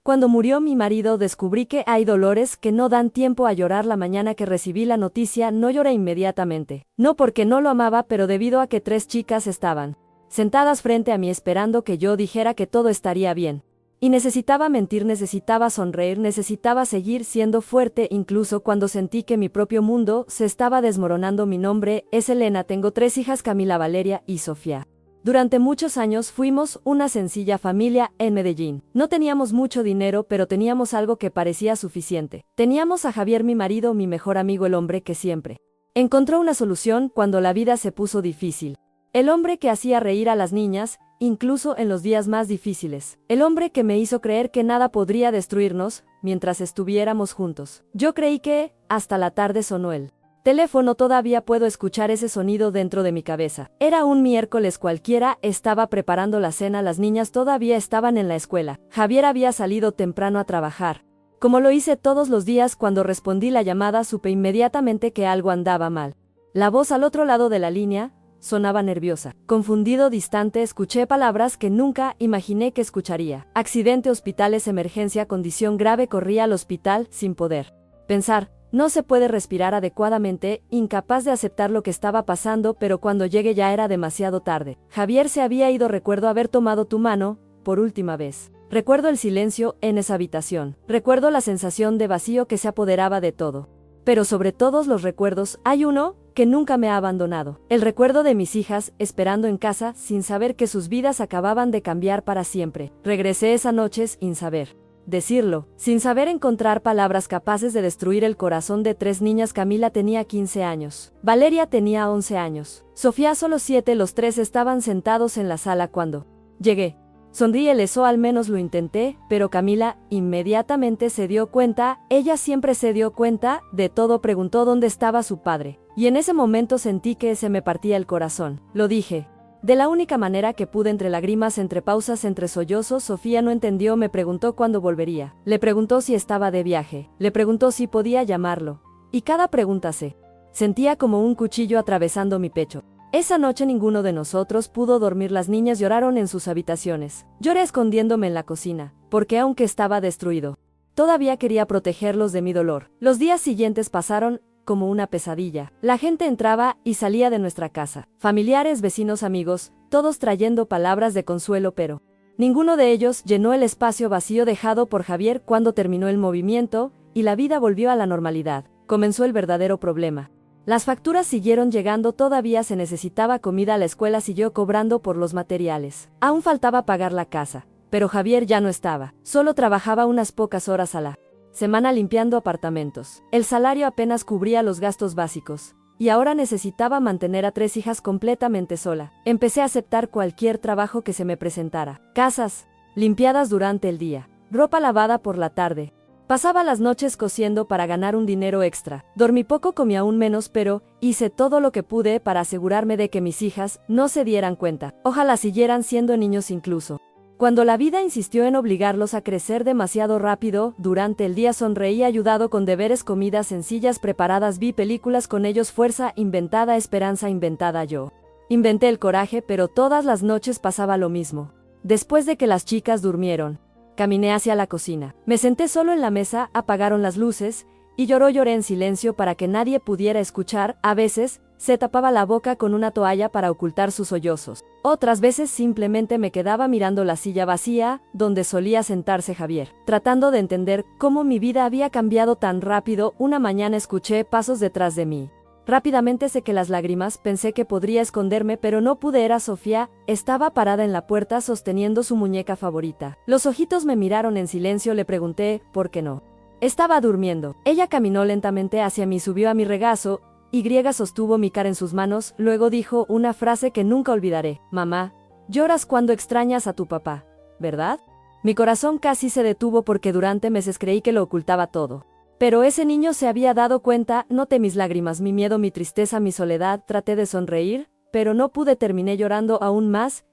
Cuando murió mi marido descubrí que hay dolores que no dan tiempo a llorar. La mañana que recibí la noticia no lloré inmediatamente. No porque no lo amaba, pero debido a que 3 chicas estaban sentadas frente a mí esperando que yo dijera que todo estaría bien. Y necesitaba mentir, necesitaba sonreír, necesitaba seguir siendo fuerte incluso cuando sentí que mi propio mundo se estaba desmoronando. Mi nombre es Elena, tengo 3 hijas, Camila, Valeria y Sofía. Durante muchos años fuimos una sencilla familia en Medellín. No teníamos mucho dinero, pero teníamos algo que parecía suficiente. Teníamos a Javier, mi marido, mi mejor amigo, el hombre que siempre encontró una solución cuando la vida se puso difícil. El hombre que hacía reír a las niñas, incluso en los días más difíciles. El hombre que me hizo creer que nada podría destruirnos mientras estuviéramos juntos. Yo creí que, hasta la tarde sonó el teléfono, todavía puedo escuchar ese sonido dentro de mi cabeza. Era un miércoles cualquiera, estaba preparando la cena, las niñas todavía estaban en la escuela. Javier había salido temprano a trabajar. Como lo hice todos los días, cuando respondí la llamada supe inmediatamente que algo andaba mal. La voz al otro lado de la línea sonaba nerviosa. Confundido, distante, escuché palabras que nunca imaginé que escucharía. Accidente, hospitales, emergencia, condición grave. Corrí al hospital sin poder pensar. No se puede respirar adecuadamente, incapaz de aceptar lo que estaba pasando, pero cuando llegué ya era demasiado tarde. Javier se había ido. Recuerdo haber tomado tu mano por última vez. Recuerdo el silencio en esa habitación. Recuerdo la sensación de vacío que se apoderaba de todo. Pero sobre todos los recuerdos, hay uno que nunca me ha abandonado. El recuerdo de mis hijas, esperando en casa, sin saber que sus vidas acababan de cambiar para siempre. Regresé esa noche sin saber decirlo, sin saber encontrar palabras capaces de destruir el corazón de 3 niñas. Camila tenía 15 años. Valeria tenía 11 años. Sofía solo 7. Los 3 estaban sentados en la sala cuando llegué. Sonríeles, o al menos lo intenté, pero Camila inmediatamente se dio cuenta. Ella siempre se dio cuenta de todo. Preguntó dónde estaba su padre. Y en ese momento sentí que se me partía el corazón. Lo dije de la única manera que pude, entre lágrimas, entre pausas, entre sollozos. Sofía no entendió, me preguntó cuándo volvería. Le preguntó si estaba de viaje. Le preguntó si podía llamarlo. Y cada pregunta se sentía como un cuchillo atravesando mi pecho. Esa noche ninguno de nosotros pudo dormir. Las niñas lloraron en sus habitaciones. Lloré escondiéndome en la cocina, porque aunque estaba destruido, todavía quería protegerlos de mi dolor. Los días siguientes pasaron como una pesadilla. La gente entraba y salía de nuestra casa. Familiares, vecinos, amigos, todos trayendo palabras de consuelo, pero ninguno de ellos llenó el espacio vacío dejado por Javier. Cuando terminó el movimiento y la vida volvió a la normalidad, comenzó el verdadero problema. Las facturas siguieron llegando, todavía se necesitaba comida, la escuela siguió cobrando por los materiales. Aún faltaba pagar la casa, pero Javier ya no estaba. Solo trabajaba unas pocas horas a la semana limpiando apartamentos. El salario apenas cubría los gastos básicos. Y ahora necesitaba mantener a 3 hijas completamente sola. Empecé a aceptar cualquier trabajo que se me presentara. Casas limpiadas durante el día, ropa lavada por la tarde. Pasaba las noches cosiendo para ganar un dinero extra. Dormí poco, comí aún menos, pero hice todo lo que pude para asegurarme de que mis hijas no se dieran cuenta. Ojalá siguieran siendo niños incluso cuando la vida insistió en obligarlos a crecer demasiado rápido. Durante el día sonreí, ayudado con deberes, comidas sencillas preparadas, vi películas con ellos, fuerza inventada, esperanza inventada. Yo inventé el coraje, pero todas las noches pasaba lo mismo. Después de que las chicas durmieron, caminé hacia la cocina. Me senté solo en la mesa, apagaron las luces, y lloré en silencio para que nadie pudiera escuchar. A veces, se tapaba la boca con una toalla para ocultar sus sollozos. Otras veces simplemente me quedaba mirando la silla vacía, donde solía sentarse Javier, tratando de entender cómo mi vida había cambiado tan rápido. Una mañana escuché pasos detrás de mí. Rápidamente sequé las lágrimas, pensé que podría esconderme, pero no pude. Era Sofía, estaba parada en la puerta sosteniendo su muñeca favorita. Los ojitos me miraron en silencio, le pregunté, ¿por qué no? Estaba durmiendo. Ella caminó lentamente hacia mí, subió a mi regazo, y sostuvo mi cara en sus manos, luego dijo una frase que nunca olvidaré. Mamá, lloras cuando extrañas a tu papá, ¿verdad? Mi corazón casi se detuvo porque durante meses creí que lo ocultaba todo. Pero ese niño se había dado cuenta. Noté mis lágrimas, mi miedo, mi tristeza, mi soledad. Traté de sonreír, pero no pude, terminé llorando aún más.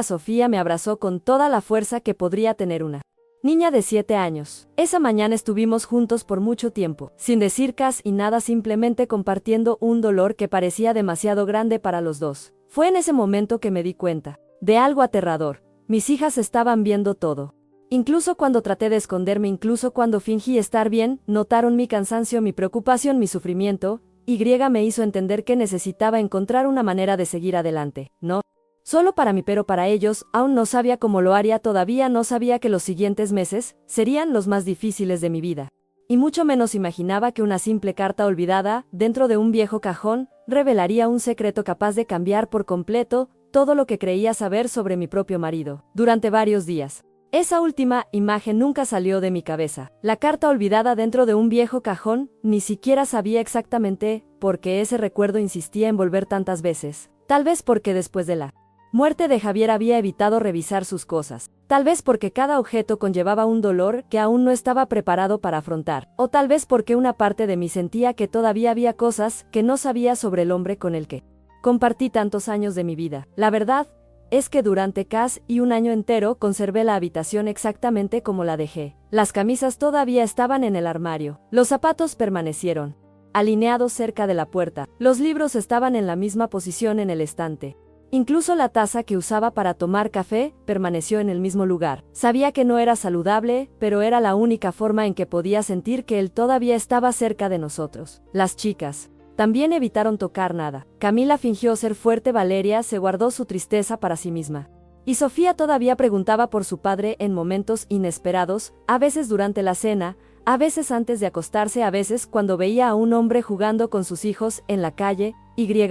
Sofía me abrazó con toda la fuerza que podría tener una niña de 7 años. Esa mañana estuvimos juntos por mucho tiempo, sin decir casi nada, simplemente compartiendo un dolor que parecía demasiado grande para los dos. Fue en ese momento que me di cuenta de algo aterrador. Mis hijas estaban viendo todo. Incluso cuando traté de esconderme, incluso cuando fingí estar bien, notaron mi cansancio, mi preocupación, mi sufrimiento. Y me hizo entender que necesitaba encontrar una manera de seguir adelante, no solo para mí, pero para ellos. Aún no sabía cómo lo haría, todavía no sabía que los siguientes meses serían los más difíciles de mi vida. Y mucho menos imaginaba que una simple carta olvidada, dentro de un viejo cajón, revelaría un secreto capaz de cambiar por completo todo lo que creía saber sobre mi propio marido. Durante varios días, esa última imagen nunca salió de mi cabeza. La carta olvidada dentro de un viejo cajón, ni siquiera sabía exactamente por qué ese recuerdo insistía en volver tantas veces. Tal vez porque después de la muerte de Javier había evitado revisar sus cosas. Tal vez porque cada objeto conllevaba un dolor que aún no estaba preparado para afrontar. O tal vez porque una parte de mí sentía que todavía había cosas que no sabía sobre el hombre con el que compartí tantos años de mi vida. La verdad es que durante casi un año entero conservé la habitación exactamente como la dejé. Las camisas todavía estaban en el armario. Los zapatos permanecieron alineados cerca de la puerta. Los libros estaban en la misma posición en el estante. Incluso la taza que usaba para tomar café permaneció en el mismo lugar. Sabía que no era saludable, pero era la única forma en que podía sentir que él todavía estaba cerca de nosotros. Las chicas también evitaron tocar nada. Camila fingió ser fuerte, Valeria se guardó su tristeza para sí misma. Y Sofía todavía preguntaba por su padre en momentos inesperados, a veces durante la cena, a veces antes de acostarse, a veces cuando veía a un hombre jugando con sus hijos en la calle.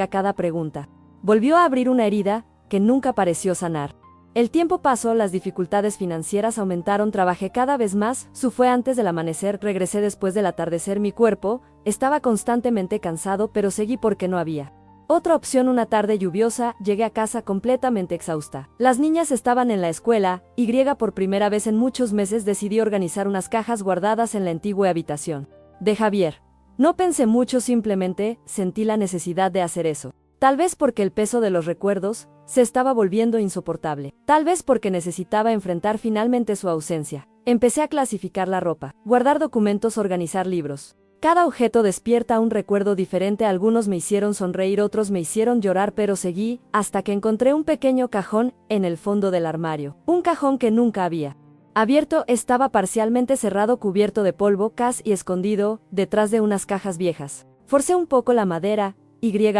Cada pregunta volvió a abrir una herida que nunca pareció sanar. El tiempo pasó, las dificultades financieras aumentaron, trabajé cada vez más, fue antes del amanecer, regresé después del atardecer, mi cuerpo estaba constantemente cansado, pero seguí porque no había otra opción. Una tarde lluviosa, llegué a casa completamente exhausta. Las niñas estaban en la escuela, por primera vez en muchos meses decidí organizar unas cajas guardadas en la antigua habitación de Javier. No pensé mucho, simplemente sentí la necesidad de hacer eso. Tal vez porque el peso de los recuerdos se estaba volviendo insoportable. Tal vez porque necesitaba enfrentar finalmente su ausencia. Empecé a clasificar la ropa, guardar documentos, organizar libros. Cada objeto despierta un recuerdo diferente. Algunos me hicieron sonreír, otros me hicieron llorar, pero seguí hasta que encontré un pequeño cajón en el fondo del armario. Un cajón que nunca había abierto, estaba parcialmente cerrado, cubierto de polvo, casi escondido detrás de unas cajas viejas. Forcé un poco la madera.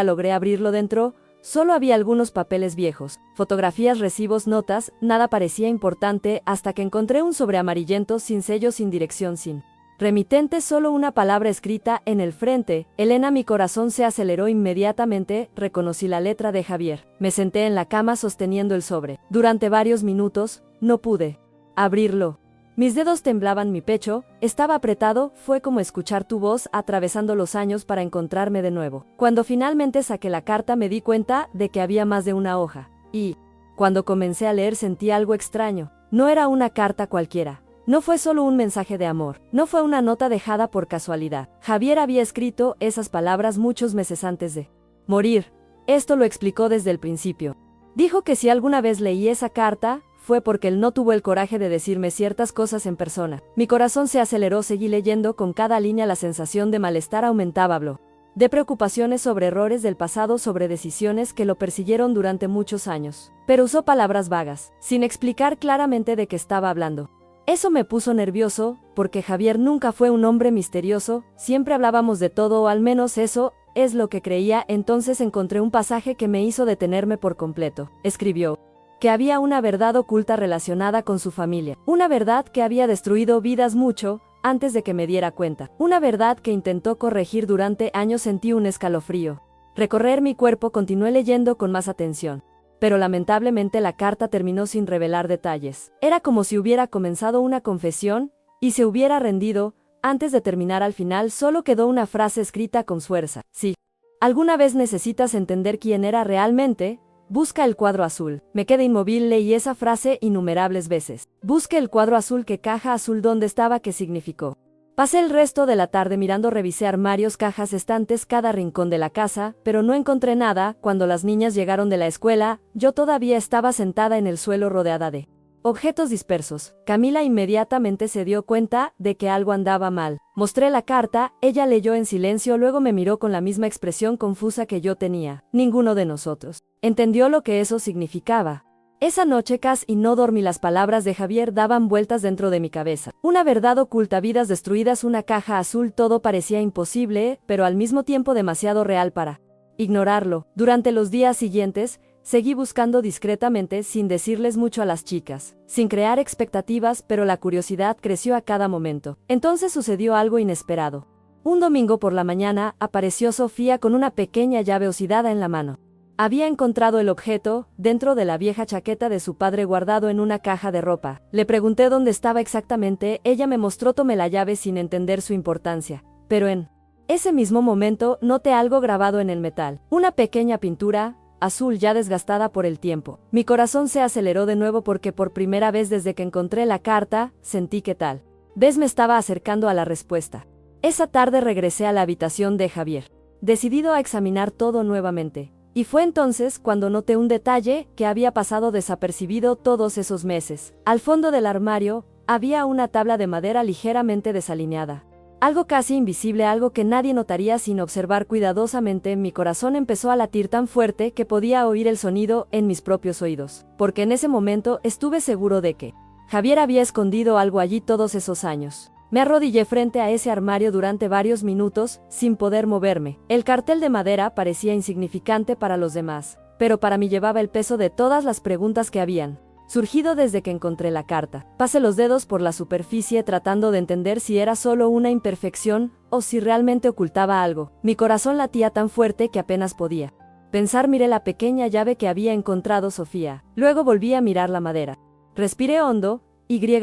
Logré abrirlo. Dentro solo había algunos papeles viejos, fotografías, recibos, notas. Nada parecía importante hasta que encontré un sobre amarillento, sin sello, sin dirección, sin remitente, solo una palabra escrita en el frente. Elena. Mi corazón se aceleró inmediatamente, reconocí la letra de Javier. Me senté en la cama sosteniendo el sobre. Durante varios minutos no pude abrirlo. Mis dedos temblaban, mi pecho estaba apretado. Fue como escuchar tu voz atravesando los años para encontrarme de nuevo. Cuando finalmente saqué la carta me di cuenta de que había más de una hoja. Y cuando comencé a leer sentí algo extraño. No era una carta cualquiera. No fue solo un mensaje de amor. No fue una nota dejada por casualidad. Javier había escrito esas palabras muchos meses antes de morir. Esto lo explicó desde el principio. Dijo que si alguna vez leí esa carta, fue porque él no tuvo el coraje de decirme ciertas cosas en persona. Mi corazón se aceleró, seguí leyendo, con cada línea la sensación de malestar aumentaba. Habló de preocupaciones sobre errores del pasado, sobre decisiones que lo persiguieron durante muchos años. Pero usó palabras vagas, sin explicar claramente de qué estaba hablando. Eso me puso nervioso, porque Javier nunca fue un hombre misterioso, siempre hablábamos de todo, o al menos eso es lo que creía. Entonces encontré un pasaje que me hizo detenerme por completo. Escribió que había una verdad oculta relacionada con su familia, una verdad que había destruido vidas mucho antes de que me diera cuenta, una verdad que intentó corregir durante años. Sentí un escalofrío recorrer mi cuerpo, continué leyendo con más atención, pero lamentablemente la carta terminó sin revelar detalles. Era como si hubiera comenzado una confesión y se hubiera rendido antes de terminar. Al final solo quedó una frase escrita con fuerza: si alguna vez necesitas entender quién era realmente, busca el cuadro azul. Me quedé inmóvil, leí esa frase innumerables veces. Busque el cuadro azul. ¿Qué caja azul? ¿Dónde estaba? ¿Qué significó? Pasé el resto de la tarde mirando, revisé armarios, cajas, estantes, cada rincón de la casa, pero no encontré nada. Cuando las niñas llegaron de la escuela, yo todavía estaba sentada en el suelo rodeada de objetos dispersos. Camila inmediatamente se dio cuenta de que algo andaba mal. Mostré la carta, ella leyó en silencio, luego me miró con la misma expresión confusa que yo tenía. Ninguno de nosotros entendió lo que eso significaba. Esa noche casi no dormí, las palabras de Javier daban vueltas dentro de mi cabeza. Una verdad oculta, vidas destruidas, una caja azul, todo parecía imposible, pero al mismo tiempo demasiado real para ignorarlo. Durante los días siguientes, seguí buscando discretamente, sin decirles mucho a las chicas, sin crear expectativas, pero la curiosidad creció a cada momento. Entonces sucedió algo inesperado. Un domingo por la mañana, apareció Sofía con una pequeña llave oxidada en la mano. Había encontrado el objeto dentro de la vieja chaqueta de su padre, guardado en una caja de ropa. Le pregunté dónde estaba exactamente, ella me mostró, tomé la llave sin entender su importancia. Pero en ese mismo momento noté algo grabado en el metal, una pequeña pintura azul ya desgastada por el tiempo. Mi corazón se aceleró de nuevo porque por primera vez desde que encontré la carta, sentí que tal vez me estaba acercando a la respuesta. Esa tarde regresé a la habitación de Javier, decidido a examinar todo nuevamente. Y fue entonces cuando noté un detalle que había pasado desapercibido todos esos meses. Al fondo del armario, había una tabla de madera ligeramente desalineada. Algo casi invisible, algo que nadie notaría sin observar cuidadosamente. Mi corazón empezó a latir tan fuerte que podía oír el sonido en mis propios oídos, porque en ese momento estuve seguro de que Javier había escondido algo allí todos esos años. Me arrodillé frente a ese armario durante varios minutos, sin poder moverme. El cartel de madera parecía insignificante para los demás, pero para mí llevaba el peso de todas las preguntas que habían surgido desde que encontré la carta. Pasé los dedos por la superficie tratando de entender si era solo una imperfección o si realmente ocultaba algo. Mi corazón latía tan fuerte que apenas podía pensar. Miré la pequeña llave que había encontrado Sofía. Luego volví a mirar la madera. Respiré hondo.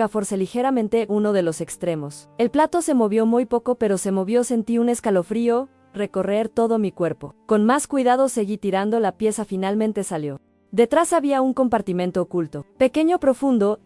Forcé ligeramente uno de los extremos. El plato se movió muy poco, pero se movió. Sentí un escalofrío recorrer todo mi cuerpo. Con más cuidado seguí tirando, la pieza finalmente salió. Detrás había un compartimento oculto, pequeño, profundo,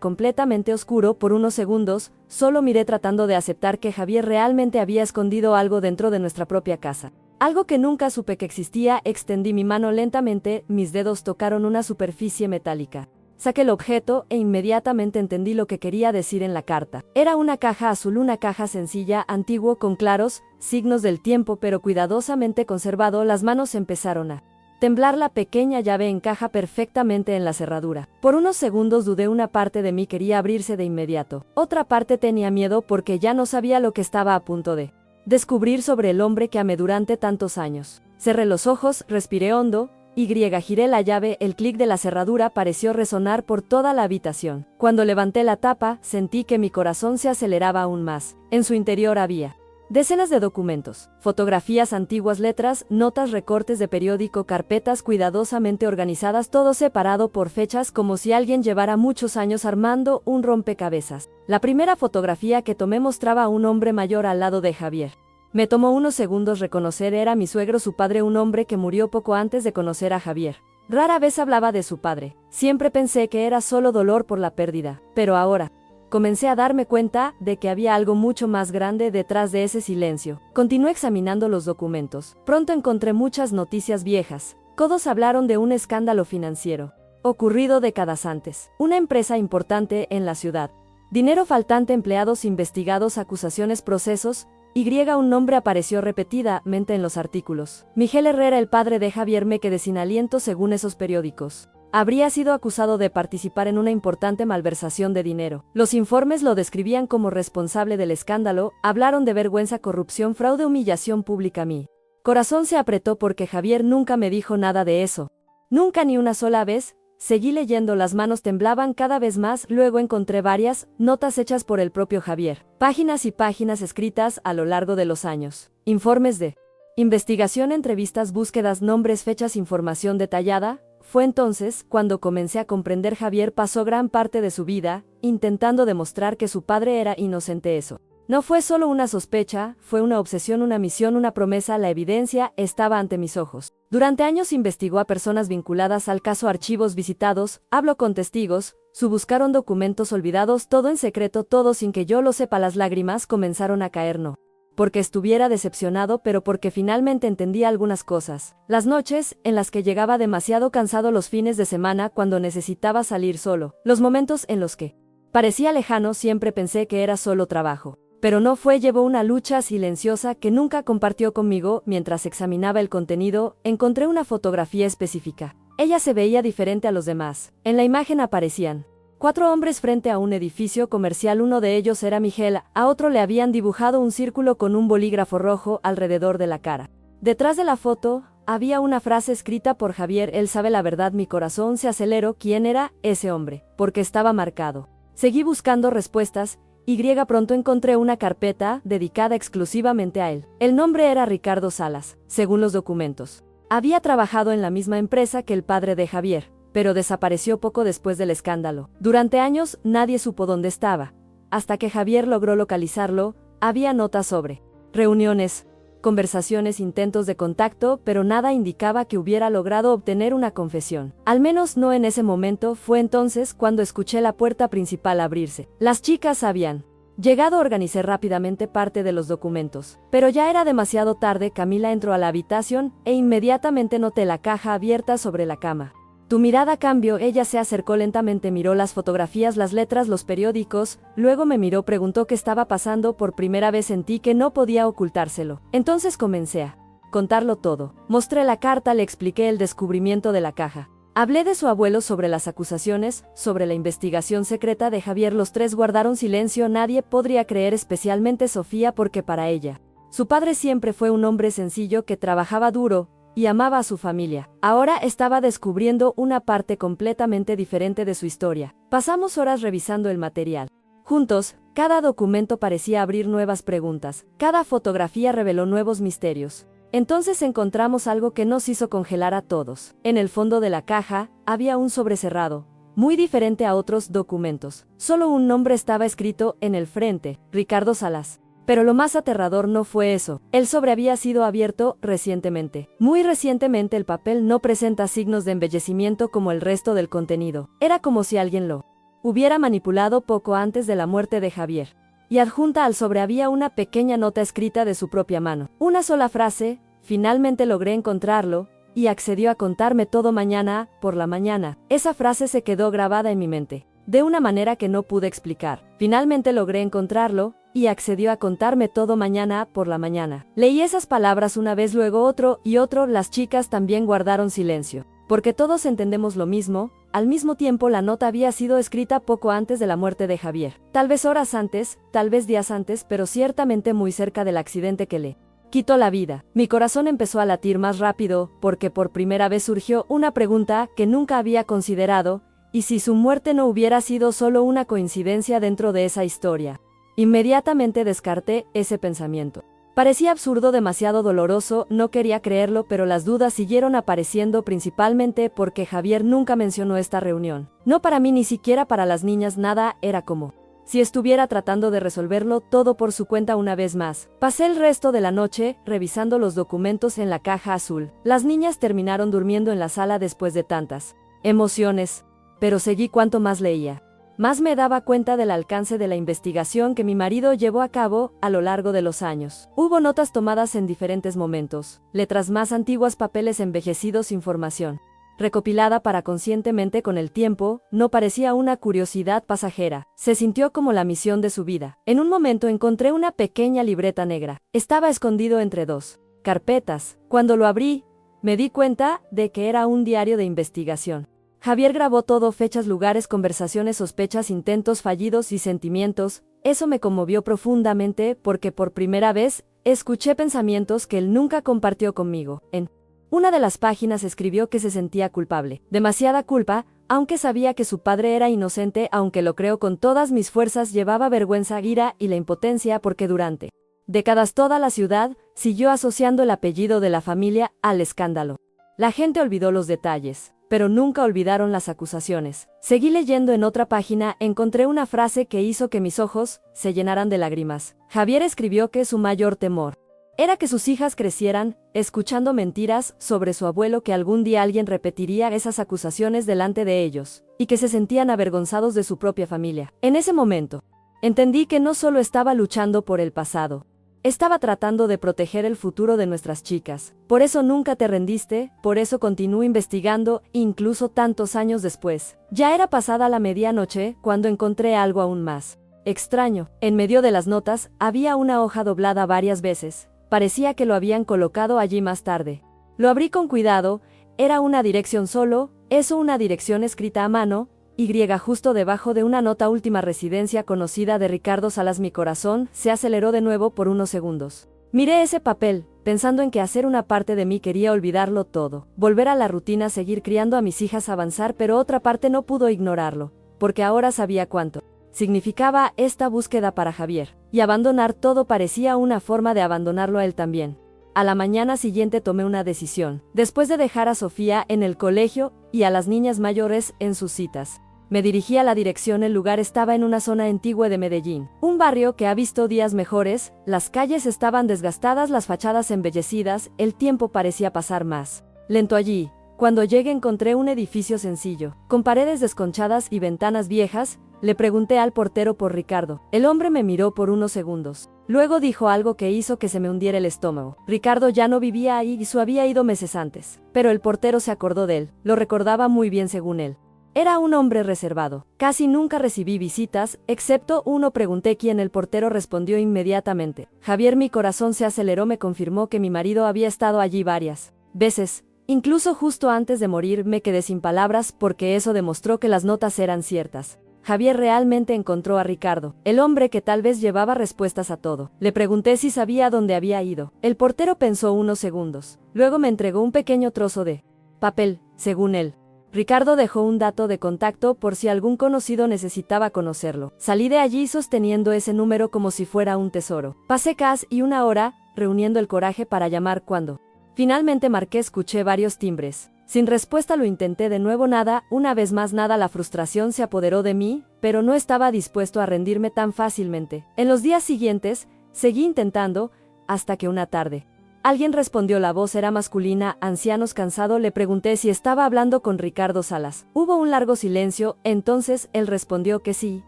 completamente oscuro. Por unos segundos, solo miré tratando de aceptar que Javier realmente había escondido algo dentro de nuestra propia casa. Algo que nunca supe que existía. Extendí mi mano lentamente, mis dedos tocaron una superficie metálica. Saqué el objeto e inmediatamente entendí lo que quería decir en la carta. Era una caja azul, una caja sencilla, antiguo, con claros signos del tiempo, pero cuidadosamente conservado. Las manos empezaron a temblar. La pequeña llave encaja perfectamente en la cerradura. Por unos segundos dudé, una parte de mí quería abrirse de inmediato. Otra parte tenía miedo porque ya no sabía lo que estaba a punto de descubrir sobre el hombre que amé durante tantos años. Cerré los ojos, respiré hondo. Giré la llave, el clic de la cerradura pareció resonar por toda la habitación. Cuando levanté la tapa, sentí que mi corazón se aceleraba aún más. En su interior había decenas de documentos, fotografías antiguas, letras, notas, recortes de periódico, carpetas cuidadosamente organizadas, todo separado por fechas, como si alguien llevara muchos años armando un rompecabezas. La primera fotografía que tomé mostraba a un hombre mayor al lado de Javier. Me tomó unos segundos reconocer, era mi suegro, su padre, un hombre que murió poco antes de conocer a Javier. Rara vez hablaba de su padre. Siempre pensé que era solo dolor por la pérdida, pero ahora comencé a darme cuenta de que había algo mucho más grande detrás de ese silencio. Continué examinando los documentos. Pronto encontré muchas noticias viejas. Todos hablaron de un escándalo financiero ocurrido décadas antes. Una empresa importante en la ciudad. Dinero faltante, empleados investigados, acusaciones, procesos. Un nombre apareció repetidamente en los artículos. Miguel Herrera, el padre de Javier. Me quedé sin aliento. Según esos periódicos, habría sido acusado de participar en una importante malversación de dinero. Los informes lo describían como responsable del escándalo. Hablaron de vergüenza, corrupción, fraude, humillación pública. Mi corazón se apretó porque Javier nunca me dijo nada de eso. Nunca, ni una sola vez. Seguí leyendo, las manos temblaban cada vez más. Luego encontré varias notas hechas por el propio Javier. Páginas y páginas escritas a lo largo de los años. Informes de investigación, entrevistas, búsquedas, nombres, fechas, información detallada. Fue entonces cuando comencé a comprender. Javier pasó gran parte de su vida intentando demostrar que su padre era inocente. Eso no fue solo una sospecha, fue una obsesión, una misión, una promesa. La evidencia estaba ante mis ojos. Durante años investigó a personas vinculadas al caso, archivos visitados, habló con testigos, buscaron documentos olvidados, todo en secreto, todo sin que yo lo sepa. Las lágrimas comenzaron a caer, no porque estuviera decepcionado, pero porque finalmente entendía algunas cosas. Las noches en las que llegaba demasiado cansado, los fines de semana cuando necesitaba salir solo, los momentos en los que parecía lejano, siempre pensé que era solo trabajo. Pero no fue, llevó una lucha silenciosa que nunca compartió conmigo. Mientras examinaba el contenido, encontré una fotografía específica. Ella se veía diferente a los demás. En la imagen aparecían 4 hombres frente a un edificio comercial. Uno de ellos era Miguel, a otro le habían dibujado un círculo con un bolígrafo rojo alrededor de la cara. Detrás de la foto había una frase escrita por Javier: él sabe la verdad. Mi corazón se aceleró. ¿Quién era ese hombre? Porque estaba marcado. Seguí buscando respuestas, y pronto encontré una carpeta dedicada exclusivamente a él. El nombre era Ricardo Salas, según los documentos. Había trabajado en la misma empresa que el padre de Javier, pero desapareció poco después del escándalo. Durante años nadie supo dónde estaba. Hasta que Javier logró localizarlo, había notas sobre reuniones, conversaciones, intentos de contacto, pero nada indicaba que hubiera logrado obtener una confesión. Al menos no en ese momento. Fue entonces cuando escuché la puerta principal abrirse. Las chicas habían llegado. Organicé rápidamente parte de los documentos, pero ya era demasiado tarde. Camila entró a la habitación e inmediatamente noté la caja abierta sobre la cama. Tu mirada cambió. Ella se acercó lentamente, miró las fotografías, las letras, los periódicos, luego me miró, preguntó qué estaba pasando. Por primera vez sentí que no podía ocultárselo. Entonces comencé a contarlo todo. Mostré la carta, le expliqué el descubrimiento de la caja. Hablé de su abuelo, sobre las acusaciones, sobre la investigación secreta de Javier. Los 3 guardaron silencio. Nadie podría creer, especialmente Sofía, porque para ella su padre siempre fue un hombre sencillo que trabajaba duro y amaba a su familia. Ahora estaba descubriendo una parte completamente diferente de su historia. Pasamos horas revisando el material juntos. Cada documento parecía abrir nuevas preguntas. Cada fotografía reveló nuevos misterios. Entonces encontramos algo que nos hizo congelar a todos. En el fondo de la caja había un sobre cerrado, muy diferente a otros documentos. Solo un nombre estaba escrito en el frente: Ricardo Salas. Pero lo más aterrador no fue eso. El sobre había sido abierto recientemente. Muy recientemente. El papel no presenta signos de embellecimiento como el resto del contenido. Era como si alguien lo hubiera manipulado poco antes de la muerte de Javier. Y adjunta al sobre había una pequeña nota escrita de su propia mano. Una sola frase: finalmente logré encontrarlo, y accedió a contarme todo mañana por la mañana. Esa frase se quedó grabada en mi mente, de una manera que no pude explicar. Finalmente logré encontrarlo, y accedió a contarme todo mañana por la mañana. Leí esas palabras una vez, luego otro y otro. Las chicas también guardaron silencio, porque todos entendemos lo mismo. Al mismo tiempo, la nota había sido escrita poco antes de la muerte de Javier. Tal vez horas antes, tal vez días antes, pero ciertamente muy cerca del accidente que le quitó la vida. Mi corazón empezó a latir más rápido, porque por primera vez surgió una pregunta que nunca había considerado: ¿y si su muerte no hubiera sido solo una coincidencia dentro de esa historia? Inmediatamente descarté ese pensamiento. Parecía absurdo, demasiado doloroso, no quería creerlo, pero las dudas siguieron apareciendo, principalmente porque Javier nunca mencionó esta reunión. No para mí, ni siquiera para las niñas. Nada era como si estuviera tratando de resolverlo todo por su cuenta una vez más. Pasé el resto de la noche revisando los documentos en la caja azul. Las niñas terminaron durmiendo en la sala después de tantas emociones, pero seguí. Cuanto más leía, más me daba cuenta del alcance de la investigación que mi marido llevó a cabo a lo largo de los años. Hubo notas tomadas en diferentes momentos, letras más antiguas, papeles envejecidos, información recopilada para conscientemente con el tiempo. No parecía una curiosidad pasajera, se sintió como la misión de su vida. En un momento encontré una pequeña libreta negra. Estaba escondido entre 2 carpetas. Cuando lo abrí, me di cuenta de que era un diario de investigación. Javier grabó todo: fechas, lugares, conversaciones, sospechas, intentos fallidos y sentimientos. Eso me conmovió profundamente, porque por primera vez escuché pensamientos que él nunca compartió conmigo. En una de las páginas escribió que se sentía culpable, demasiada culpa, aunque sabía que su padre era inocente. Aunque lo creo con todas mis fuerzas, llevaba vergüenza, ira y la impotencia, porque durante décadas toda la ciudad siguió asociando el apellido de la familia al escándalo. La gente olvidó los detalles, pero nunca olvidaron las acusaciones. Seguí leyendo. En otra página encontré una frase que hizo que mis ojos se llenaran de lágrimas. Javier escribió que su mayor temor era que sus hijas crecieran escuchando mentiras sobre su abuelo, que algún día alguien repetiría esas acusaciones delante de ellos, y que se sentían avergonzados de su propia familia. En ese momento, entendí que no solo estaba luchando por el pasado, estaba tratando de proteger el futuro de nuestras chicas. Por eso nunca te rendiste, por eso continúo investigando, incluso tantos años después. Ya era pasada la medianoche cuando encontré algo aún más extraño. En medio de las notas había una hoja doblada varias veces. Parecía que lo habían colocado allí más tarde. Lo abrí con cuidado. Era una dirección solo, eso una dirección escrita a mano, Y justo debajo de una nota última residencia conocida de Ricardo Salas. Mi corazón se aceleró de nuevo por unos segundos. Miré ese papel, pensando en que hacer una parte de mí quería olvidarlo todo, volver a la rutina, seguir criando a mis hijas, avanzar, pero otra parte no pudo ignorarlo, porque ahora sabía cuánto significaba esta búsqueda para Javier, y abandonar todo parecía una forma de abandonarlo a él también. A la mañana siguiente tomé una decisión, después de dejar a Sofía en el colegio y a las niñas mayores en sus citas. Me dirigí a la dirección. El lugar estaba en una zona antigua de Medellín, un barrio que ha visto días mejores. Las calles estaban desgastadas, las fachadas embellecidas, el tiempo parecía pasar más lento allí. Cuando llegué encontré un edificio sencillo, con paredes desconchadas y ventanas viejas. Le pregunté al portero por Ricardo. El hombre me miró por unos segundos. Luego dijo algo que hizo que se me hundiera el estómago. Ricardo ya no vivía ahí y había ido meses antes. Pero el portero se acordó de él, lo recordaba muy bien según él. Era un hombre reservado. Casi nunca recibí visitas, excepto uno. Pregunté quién. El portero respondió inmediatamente. Javier. Mi corazón se aceleró. Me confirmó que mi marido había estado allí varias veces. Incluso justo antes de morir. Me quedé sin palabras porque eso demostró que las notas eran ciertas. Javier realmente encontró a Ricardo, el hombre que tal vez llevaba respuestas a todo. Le pregunté si sabía dónde había ido. El portero pensó unos segundos. Luego me entregó un pequeño trozo de papel, según él. Ricardo dejó un dato de contacto por si algún conocido necesitaba conocerlo. Salí de allí sosteniendo ese número como si fuera un tesoro. Pasé casi una hora, reuniendo el coraje para llamar cuando finalmente marqué. Escuché varios timbres. Sin respuesta. Lo intenté de nuevo. Nada, una vez más nada. La frustración se apoderó de mí, pero no estaba dispuesto a rendirme tan fácilmente. En los días siguientes, seguí intentando, hasta que una tarde alguien respondió. La voz era masculina, ancianos, cansado. Le pregunté si estaba hablando con Ricardo Salas. Hubo un largo silencio, entonces él respondió que sí.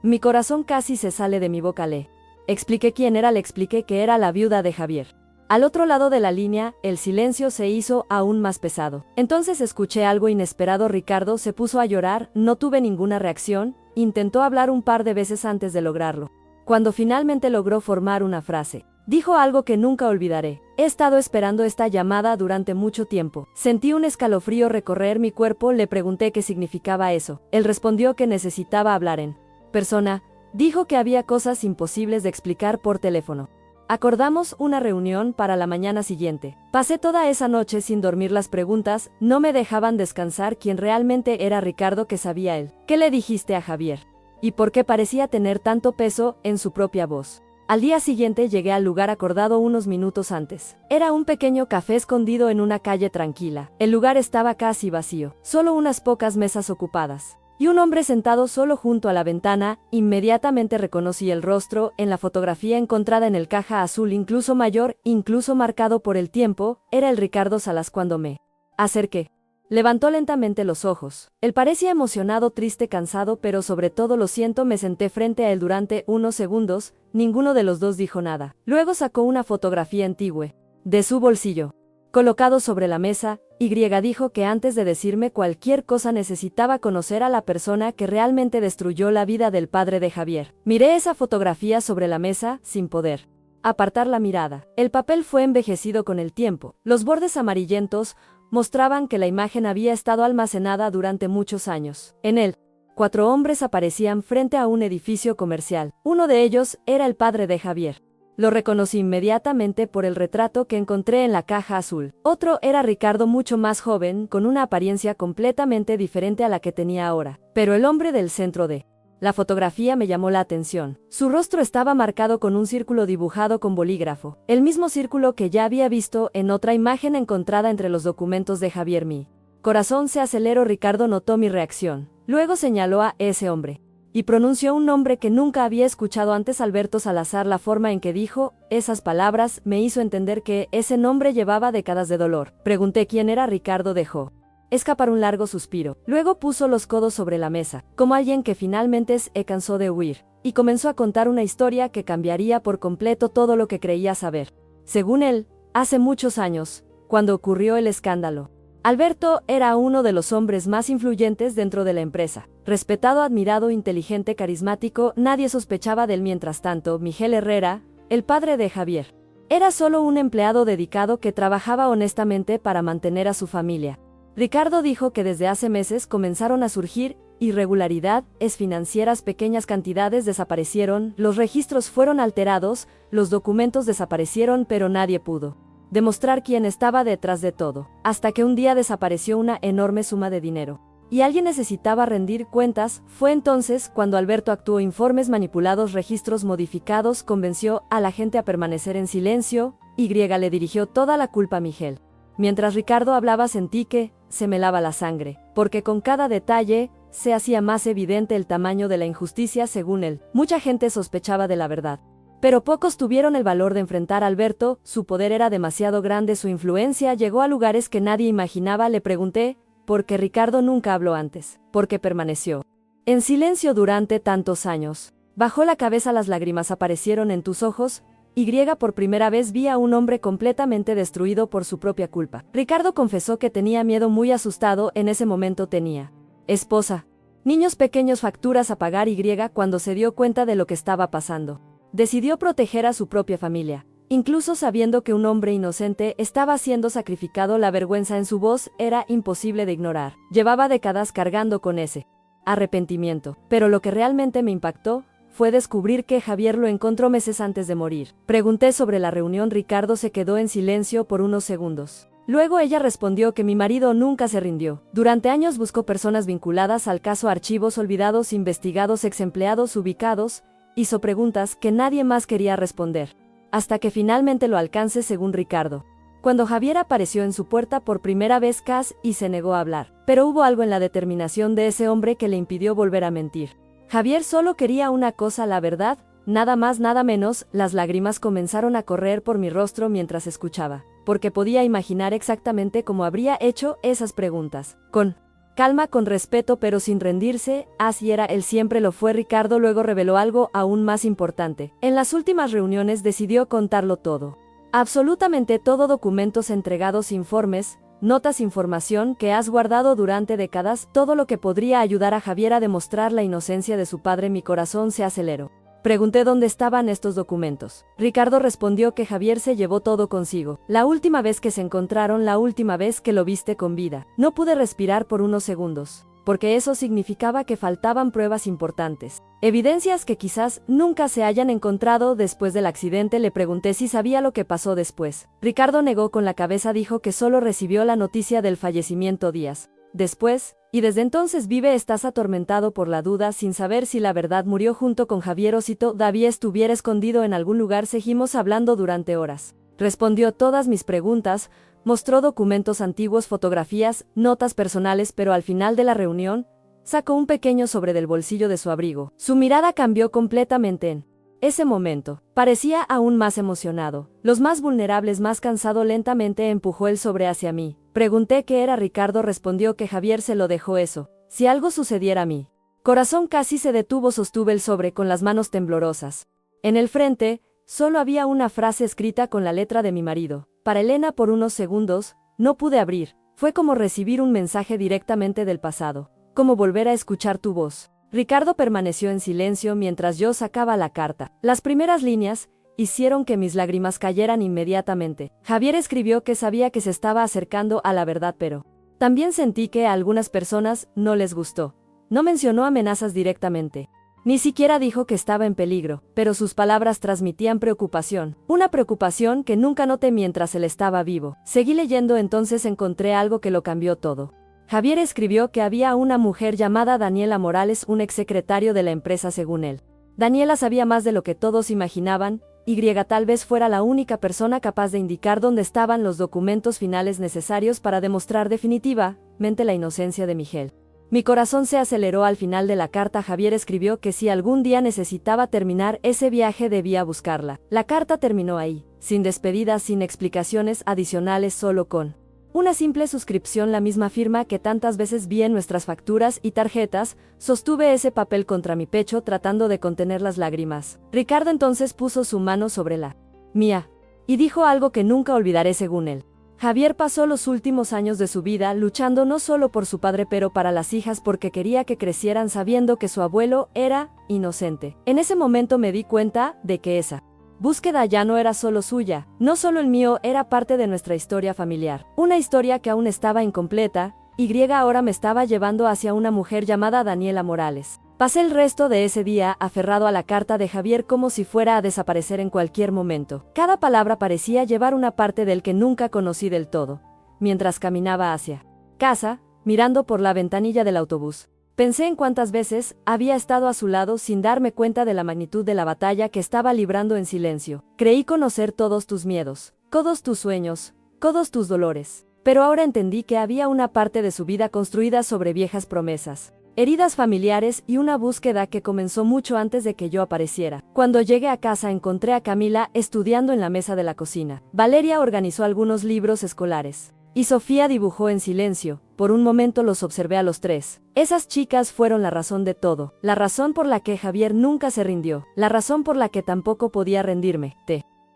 Mi corazón casi se sale de mi boca. Le expliqué quién era. Le expliqué que era la viuda de Javier. Al otro lado de la línea, el silencio se hizo aún más pesado. Entonces escuché algo inesperado. Ricardo se puso a llorar. No tuve ninguna reacción. Intentó hablar un par de veces antes de lograrlo. Cuando finalmente logró formar una frase, dijo algo que nunca olvidaré. He estado esperando esta llamada durante mucho tiempo. Sentí un escalofrío recorrer mi cuerpo. Le pregunté qué significaba eso. Él respondió que necesitaba hablar en persona. Dijo que había cosas imposibles de explicar por teléfono. Acordamos una reunión para la mañana siguiente. Pasé toda esa noche sin dormir. Las preguntas no me dejaban descansar. ¿Quién realmente era Ricardo? ¿Qué sabía él? ¿Qué le dijiste a Javier? ¿Y por qué parecía tener tanto peso en su propia voz? Al día siguiente llegué al lugar acordado unos minutos antes. Era un pequeño café escondido en una calle tranquila. El lugar estaba casi vacío, solo unas pocas mesas ocupadas. Y un hombre sentado solo junto a la ventana. Inmediatamente reconocí el rostro. En la fotografía encontrada en el caja azul, incluso mayor, incluso marcado por el tiempo, era el Ricardo Salas. Cuando me acerqué, levantó lentamente los ojos. Él parecía emocionado, triste, cansado, pero sobre todo lo siento. Me senté frente a él durante unos segundos. Ninguno de los dos dijo nada. Luego sacó una fotografía antigua de su bolsillo, colocado sobre la mesa. Dijo que antes de decirme cualquier cosa necesitaba conocer a la persona que realmente destruyó la vida del padre de Javier. Miré esa fotografía sobre la mesa, sin poder apartar la mirada. El papel fue envejecido con el tiempo. Los bordes amarillentos mostraban que la imagen había estado almacenada durante muchos años. En él, 4 hombres aparecían frente a un edificio comercial. Uno de ellos era el padre de Javier. Lo reconocí inmediatamente por el retrato que encontré en la caja azul. Otro era Ricardo, mucho más joven, con una apariencia completamente diferente a la que tenía ahora. Pero el hombre del centro de la fotografía me llamó la atención. Su rostro estaba marcado con un círculo dibujado con bolígrafo, el mismo círculo que ya había visto en otra imagen encontrada entre los documentos de Javier. Mi corazón se aceleró. Ricardo notó mi reacción. Luego señaló a ese hombre y pronunció un nombre que nunca había escuchado antes: Alberto Salazar. La forma en que dijo esas palabras me hizo entender que ese nombre llevaba décadas de dolor. Pregunté quién era. Ricardo dejó escapar un largo suspiro. Luego puso los codos sobre la mesa, como alguien que finalmente se cansó de huir, y comenzó a contar una historia que cambiaría por completo todo lo que creía saber. Según él, hace muchos años, cuando ocurrió el escándalo, Alberto era uno de los hombres más influyentes dentro de la empresa. Respetado, admirado, inteligente, carismático, nadie sospechaba de él. Mientras tanto, Miguel Herrera, el padre de Javier, era solo un empleado dedicado que trabajaba honestamente para mantener a su familia. Ricardo dijo que desde hace meses comenzaron a surgir irregularidades financieras, pequeñas cantidades desaparecieron, los registros fueron alterados, los documentos desaparecieron, pero nadie pudo demostrar quién estaba detrás de todo, hasta que un día desapareció una enorme suma de dinero. Y alguien necesitaba rendir cuentas. Fue entonces cuando Alberto actuó: informes manipulados, registros modificados, convenció a la gente a permanecer en silencio, le dirigió toda la culpa a Miguel. Mientras Ricardo hablaba sentí que se me helaba la sangre, porque con cada detalle se hacía más evidente el tamaño de la injusticia según él. Mucha gente sospechaba de la verdad, pero pocos tuvieron el valor de enfrentar a Alberto. Su poder era demasiado grande, su influencia llegó a lugares que nadie imaginaba. Le pregunté por qué Ricardo nunca habló antes, por qué permaneció en silencio durante tantos años. Bajó la cabeza, las lágrimas aparecieron en tus ojos. Por primera vez vi a un hombre completamente destruido por su propia culpa. Ricardo confesó que tenía miedo, muy asustado. En ese momento tenía esposa, niños pequeños, facturas a pagar. Cuando se dio cuenta de lo que estaba pasando, decidió proteger a su propia familia, incluso sabiendo que un hombre inocente estaba siendo sacrificado. La vergüenza en su voz era imposible de ignorar. Llevaba décadas cargando con ese arrepentimiento, pero lo que realmente me impactó fue descubrir que Javier lo encontró meses antes de morir. Pregunté sobre la reunión. Ricardo se quedó en silencio por unos segundos. Luego ella respondió que mi marido nunca se rindió. Durante años buscó personas vinculadas al caso, archivos olvidados, investigados, exempleados ubicados. Hizo preguntas que nadie más quería responder, hasta que finalmente lo alcancé, según Ricardo. Cuando Javier apareció en su puerta por primera vez, casi se negó a hablar, pero hubo algo en la determinación de ese hombre que le impidió volver a mentir. Javier solo quería una cosa, la verdad, nada más, nada menos. Las lágrimas comenzaron a correr por mi rostro mientras escuchaba, porque podía imaginar exactamente cómo habría hecho esas preguntas. Con calma, con respeto, pero sin rendirse. Así era, él siempre lo fue. Ricardo luego reveló algo aún más importante. En las últimas reuniones decidió contarlo todo. Absolutamente todo: documentos entregados, informes, notas, información que has guardado durante décadas, todo lo que podría ayudar a Javier a demostrar la inocencia de su padre. Mi corazón se aceleró. Pregunté dónde estaban estos documentos. Ricardo respondió que Javier se llevó todo consigo. La última vez que se encontraron, la última vez que lo viste con vida. No pude respirar por unos segundos, porque eso significaba que faltaban pruebas importantes, evidencias que quizás nunca se hayan encontrado después del accidente. Le pregunté si sabía lo que pasó después. Ricardo negó con la cabeza, dijo que solo recibió la noticia del fallecimiento días después, y desde entonces vive. Estás atormentado por la duda, sin saber si la verdad murió junto con Javier o si todavía estuviera escondido en algún lugar. Seguimos hablando durante horas. Respondió todas mis preguntas, mostró documentos antiguos, fotografías, notas personales, pero al final de la reunión, sacó un pequeño sobre del bolsillo de su abrigo. Su mirada cambió completamente en ese momento. Parecía aún más emocionado, los más vulnerables, más cansado. Lentamente empujó el sobre hacia mí. Pregunté qué era. Ricardo respondió que Javier se lo dejó. Eso, si algo sucediera a mí. Corazón casi se detuvo. Sostuve el sobre con las manos temblorosas. En el frente, solo había una frase escrita con la letra de mi marido. Para Elena. Por unos segundos, no pude abrir. Fue como recibir un mensaje directamente del pasado, como volver a escuchar tu voz. Ricardo permaneció en silencio mientras yo sacaba la carta. Las primeras líneas hicieron que mis lágrimas cayeran inmediatamente. Javier escribió que sabía que se estaba acercando a la verdad, pero también sentí que a algunas personas no les gustó. No mencionó amenazas directamente. Ni siquiera dijo que estaba en peligro, pero sus palabras transmitían preocupación. Una preocupación que nunca noté mientras él estaba vivo. Seguí leyendo, entonces encontré algo que lo cambió todo. Javier escribió que había una mujer llamada Daniela Morales, un exsecretario de la empresa según él. Daniela sabía más de lo que todos imaginaban. Tal vez fuera la única persona capaz de indicar dónde estaban los documentos finales necesarios para demostrar definitivamente la inocencia de Miguel. Mi corazón se aceleró al final de la carta. Javier escribió que si algún día necesitaba terminar ese viaje debía buscarla. La carta terminó ahí, sin despedidas, sin explicaciones adicionales, solo con una simple suscripción, la misma firma que tantas veces vi en nuestras facturas y tarjetas. Sostuve ese papel contra mi pecho tratando de contener las lágrimas. Ricardo entonces puso su mano sobre la mía y dijo algo que nunca olvidaré según él. Javier pasó los últimos años de su vida luchando no solo por su padre pero para las hijas, porque quería que crecieran sabiendo que su abuelo era inocente. En ese momento me di cuenta de que esa búsqueda ya no era solo suya, no solo el mío, era parte de nuestra historia familiar. Una historia que aún estaba incompleta, ahora me estaba llevando hacia una mujer llamada Daniela Morales. Pasé el resto de ese día aferrado a la carta de Javier como si fuera a desaparecer en cualquier momento. Cada palabra parecía llevar una parte del que nunca conocí del todo. Mientras caminaba hacia casa, mirando por la ventanilla del autobús, pensé en cuántas veces había estado a su lado sin darme cuenta de la magnitud de la batalla que estaba librando en silencio. Creí conocer todos tus miedos, todos tus sueños, todos tus dolores. Pero ahora entendí que había una parte de su vida construida sobre viejas promesas, heridas familiares y una búsqueda que comenzó mucho antes de que yo apareciera. Cuando llegué a casa encontré a Camila estudiando en la mesa de la cocina. Valeria organizó algunos libros escolares. Y Sofía dibujó en silencio. Por un momento los observé a los tres. Esas chicas fueron la razón de todo. La razón por la que Javier nunca se rindió. La razón por la que tampoco podía rendirme.